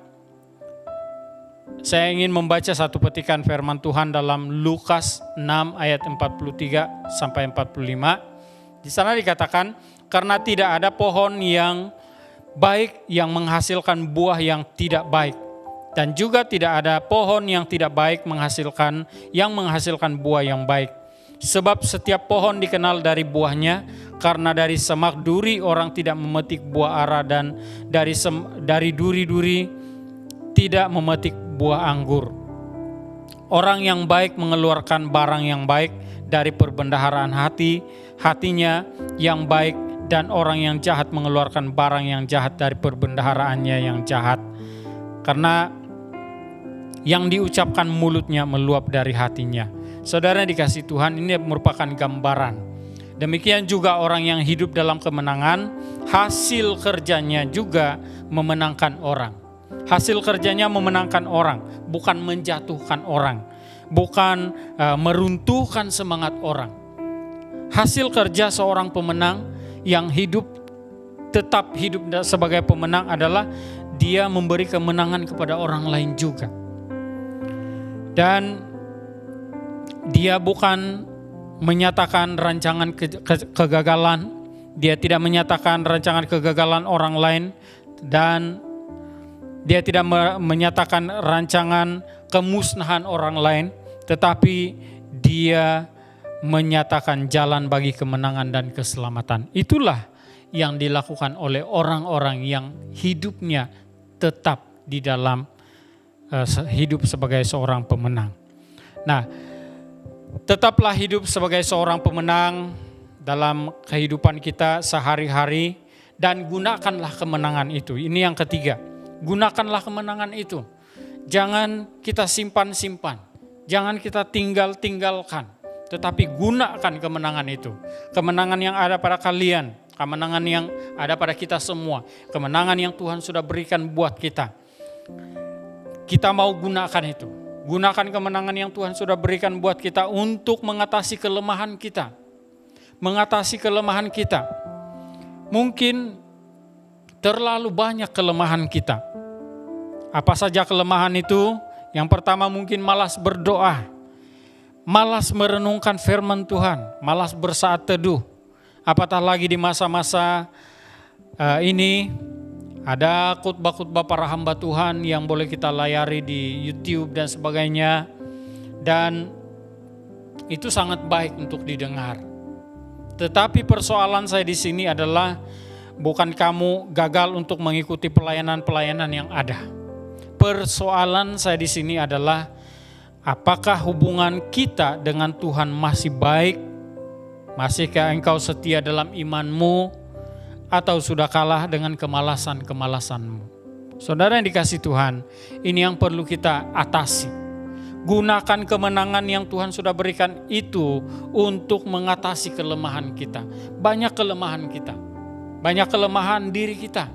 saya ingin membaca satu petikan firman Tuhan dalam Lukas 6 ayat 43 sampai 45. Di sana dikatakan, karena tidak ada pohon yang baik yang menghasilkan buah yang tidak baik, dan juga tidak ada pohon yang tidak baik menghasilkan buah yang baik. Sebab setiap pohon dikenal dari buahnya, karena dari semak duri orang tidak memetik buah ara, dan dari duri-duri tidak memetik buah anggur. Orang yang baik mengeluarkan barang yang baik dari perbendaharaan hatinya yang baik, dan orang yang jahat mengeluarkan barang yang jahat dari perbendaharaannya yang jahat. Karena yang diucapkan mulutnya meluap dari hatinya. Saudara dikasih Tuhan, ini merupakan gambaran. Demikian juga orang yang hidup dalam kemenangan, hasil kerjanya juga memenangkan orang. Hasil kerjanya memenangkan orang, bukan menjatuhkan orang, bukan meruntuhkan semangat orang. Hasil kerja seorang pemenang yang tetap hidup sebagai pemenang adalah dia memberi kemenangan kepada orang lain juga. Dan dia bukan menyatakan rancangan kegagalan, dia tidak menyatakan rancangan kegagalan orang lain, dan dia tidak menyatakan rancangan kemusnahan orang lain, tetapi dia menyatakan jalan bagi kemenangan dan keselamatan. Itulah yang dilakukan oleh orang-orang yang hidupnya tetap di dalam hidup sebagai seorang pemenang. Nah, tetaplah hidup sebagai seorang pemenang dalam kehidupan kita sehari-hari dan gunakanlah kemenangan itu. Ini yang ketiga, gunakanlah kemenangan itu. Jangan kita simpan-simpan, jangan kita tinggalkan, tetapi gunakan kemenangan itu. Kemenangan yang ada pada kalian, kemenangan yang ada pada kita semua, kemenangan yang Tuhan sudah berikan buat kita. Kita mau gunakan itu. Gunakan kemenangan yang Tuhan sudah berikan buat kita untuk mengatasi kelemahan kita. Mengatasi kelemahan kita. Mungkin terlalu banyak kelemahan kita. Apa saja kelemahan itu? Yang pertama mungkin malas berdoa. Malas merenungkan firman Tuhan. Malas bersaat teduh. Apatah lagi di masa-masa ini. Ada khotbah-khotbah para hamba Tuhan yang boleh kita layari di YouTube dan sebagainya. Dan itu sangat baik untuk didengar. Tetapi persoalan saya di sini adalah bukan kamu gagal untuk mengikuti pelayanan-pelayanan yang ada. Persoalan saya di sini adalah apakah hubungan kita dengan Tuhan masih baik? Masihkah engkau setia dalam imanmu? Atau sudah kalah dengan kemalasan-kemalasanmu? Saudara yang dikasih Tuhan, ini yang perlu kita atasi. Gunakan kemenangan yang Tuhan sudah berikan itu untuk mengatasi kelemahan kita. Banyak kelemahan kita. Banyak kelemahan diri kita.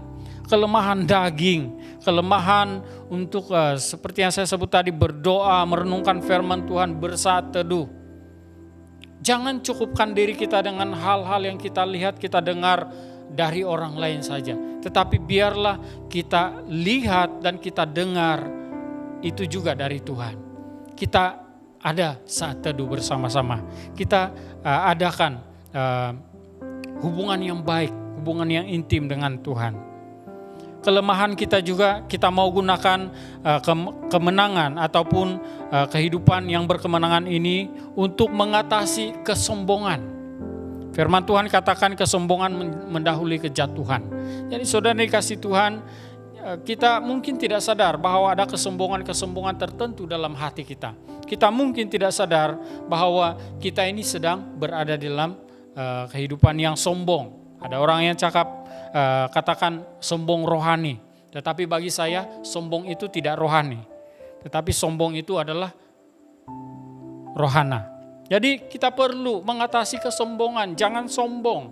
Kelemahan daging. Kelemahan untuk seperti yang saya sebut tadi, berdoa, merenungkan firman Tuhan, bersaat teduh. Jangan cukupkan diri kita dengan hal-hal yang kita lihat, kita dengar dari orang lain saja. Tetapi biarlah kita lihat dan kita dengar itu juga dari Tuhan. Kita ada saat teduh bersama-sama. Kita adakan hubungan yang baik, hubungan yang intim dengan Tuhan. Kelemahan kita juga kita mau gunakan kemenangan ataupun kehidupan yang berkemenangan ini untuk mengatasi kesombongan. Firman Tuhan katakan kesombongan mendahului kejatuhan. Jadi saudara dikasih Tuhan, kita mungkin tidak sadar bahwa ada kesombongan-kesombongan tertentu dalam hati kita. Kita mungkin tidak sadar bahwa kita ini sedang berada dalam kehidupan yang sombong. Ada orang yang katakan sombong rohani. Tetapi bagi saya sombong itu tidak rohani. Tetapi sombong itu adalah rohana. Jadi kita perlu mengatasi kesombongan, jangan sombong.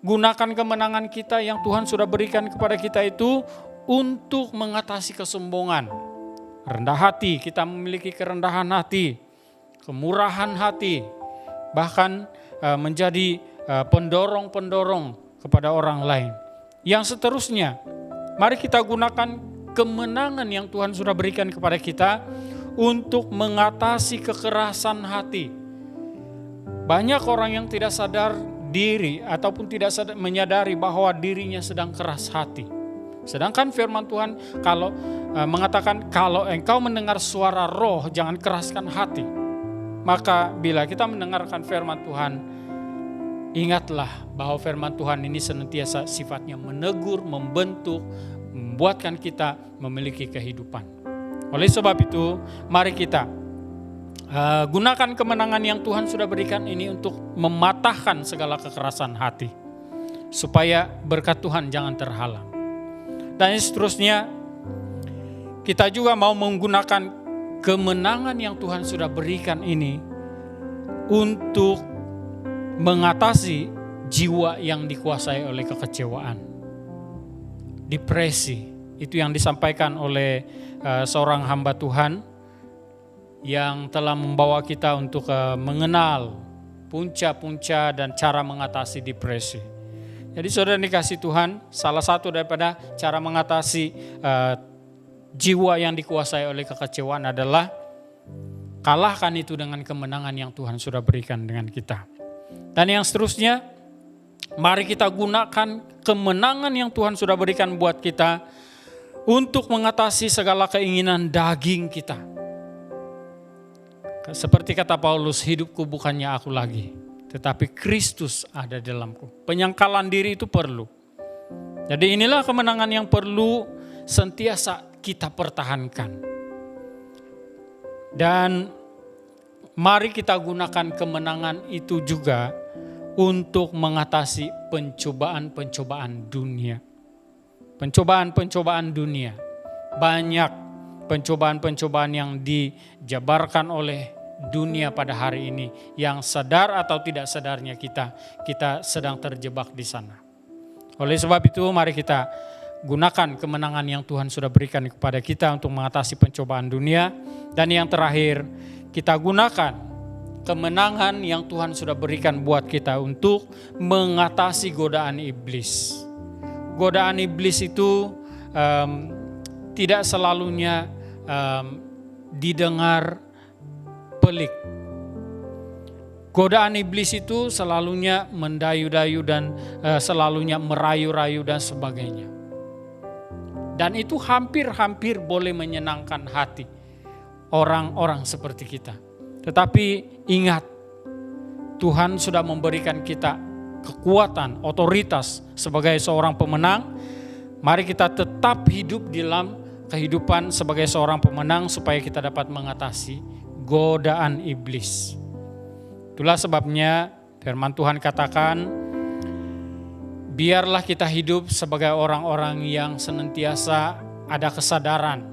Gunakan kemenangan kita yang Tuhan sudah berikan kepada kita itu untuk mengatasi kesombongan. Rendah hati, kita memiliki kerendahan hati, kemurahan hati, bahkan menjadi pendorong-pendorong kepada orang lain. Yang seterusnya, mari kita gunakan kemenangan yang Tuhan sudah berikan kepada kita untuk mengatasi kekerasan hati. Banyak orang yang tidak sadar diri ataupun tidak menyadari bahwa dirinya sedang keras hati. Sedangkan firman Tuhan mengatakan kalau engkau mendengar suara roh jangan keraskan hati. Maka bila kita mendengarkan firman Tuhan, ingatlah bahwa firman Tuhan ini senantiasa sifatnya menegur, membentuk, membuatkan kita memiliki kehidupan. Oleh sebab itu, mari kita gunakan kemenangan yang Tuhan sudah berikan ini untuk mematahkan segala kekerasan hati. Supaya berkat Tuhan jangan terhalang. Dan seterusnya, kita juga mau menggunakan kemenangan yang Tuhan sudah berikan ini untuk mengatasi jiwa yang dikuasai oleh kekecewaan. Depresi, itu yang disampaikan oleh seorang hamba Tuhan yang telah membawa kita untuk mengenal punca-punca dan cara mengatasi depresi. Jadi saudara dikasih Tuhan, salah satu daripada cara mengatasi jiwa yang dikuasai oleh kekecewaan adalah kalahkan itu dengan kemenangan yang Tuhan sudah berikan dengan kita. Dan yang seterusnya, mari kita gunakan kemenangan yang Tuhan sudah berikan buat kita untuk mengatasi segala keinginan daging kita. Seperti kata Paulus, hidupku bukannya aku lagi, tetapi Kristus ada dalamku. Penyangkalan diri itu perlu. Jadi inilah kemenangan yang perlu sentiasa kita pertahankan. Dan mari kita gunakan kemenangan itu juga untuk mengatasi pencobaan-pencobaan dunia. Pencobaan-pencobaan dunia. Banyak pencobaan-pencobaan yang dijabarkan oleh dunia pada hari ini. Yang sadar atau tidak sadarnya kita sedang terjebak di sana. Oleh sebab itu mari kita gunakan kemenangan yang Tuhan sudah berikan kepada kita untuk mengatasi pencobaan dunia. Dan yang terakhir, kita gunakan kemenangan yang Tuhan sudah berikan buat kita untuk mengatasi godaan iblis. Godaan iblis itu tidak selalunya didengar pelik. Godaan iblis itu selalunya mendayu-dayu dan selalunya merayu-rayu dan sebagainya. Dan itu hampir-hampir boleh menyenangkan hati orang-orang seperti kita. Tetapi ingat, Tuhan sudah memberikan kita kekuatan, otoritas sebagai seorang pemenang. Mari kita tetap hidup dalam kehidupan sebagai seorang pemenang supaya kita dapat mengatasi godaan iblis. Itulah sebabnya firman Tuhan katakan, biarlah kita hidup sebagai orang-orang yang senantiasa ada kesadaran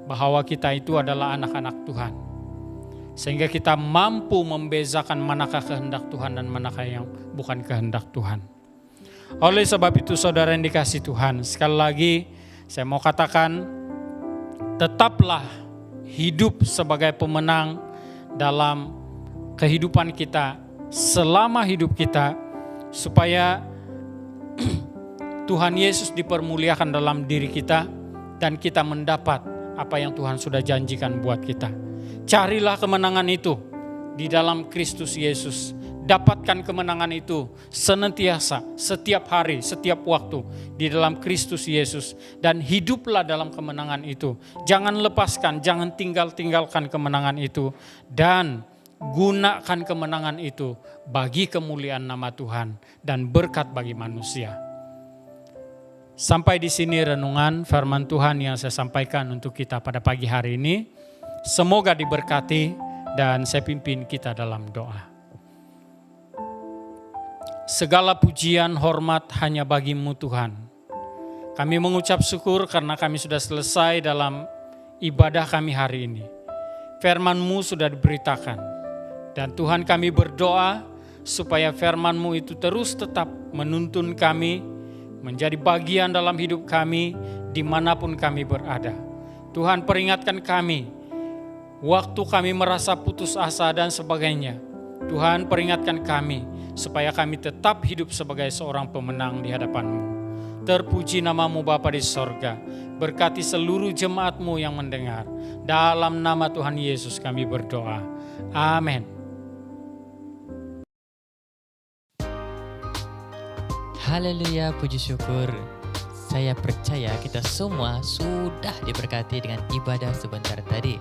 bahwa kita itu adalah anak-anak Tuhan. Sehingga kita mampu membezakan manakah kehendak Tuhan dan manakah yang bukan kehendak Tuhan. Oleh sebab itu saudara yang dikasih Tuhan, sekali lagi saya mau katakan, tetaplah hidup sebagai pemenang dalam kehidupan kita selama hidup kita, supaya Tuhan Yesus dipermuliakan dalam diri kita dan kita mendapat apa yang Tuhan sudah janjikan buat kita. Carilah kemenangan itu di dalam Kristus Yesus, dapatkan kemenangan itu senantiasa, setiap hari, setiap waktu di dalam Kristus Yesus. Dan hiduplah dalam kemenangan itu. Jangan lepaskan, jangan tinggalkan kemenangan itu. Dan gunakan kemenangan itu bagi kemuliaan nama Tuhan dan berkat bagi manusia. Sampai di sini renungan firman Tuhan yang saya sampaikan untuk kita pada pagi hari ini. Semoga diberkati dan saya pimpin kita dalam doa. Segala pujian, hormat hanya bagi-Mu Tuhan. Kami mengucap syukur karena kami sudah selesai dalam ibadah kami hari ini. Firman-Mu sudah diberitakan. Dan Tuhan, kami berdoa supaya firman-Mu itu terus tetap menuntun kami, menjadi bagian dalam hidup kami dimanapun kami berada. Tuhan, peringatkan kami waktu kami merasa putus asa dan sebagainya. Tuhan, peringatkan kami supaya kami tetap hidup sebagai seorang pemenang di hadapan-Mu. Terpuji nama-Mu Bapa di sorga. Berkati seluruh jemaat-Mu yang mendengar. Dalam nama Tuhan Yesus kami berdoa. Amin. Haleluya, puji syukur. Saya percaya kita semua sudah diberkati dengan ibadah sebentar tadi.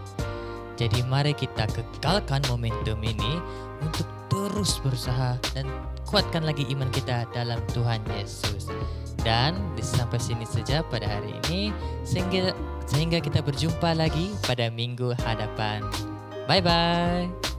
Jadi mari kita kekalkan momentum ini untuk terus berusaha dan kuatkan lagi iman kita dalam Tuhan Yesus. Dan sampai sini saja pada hari ini, sehingga kita berjumpa lagi pada minggu hadapan. Bye-bye.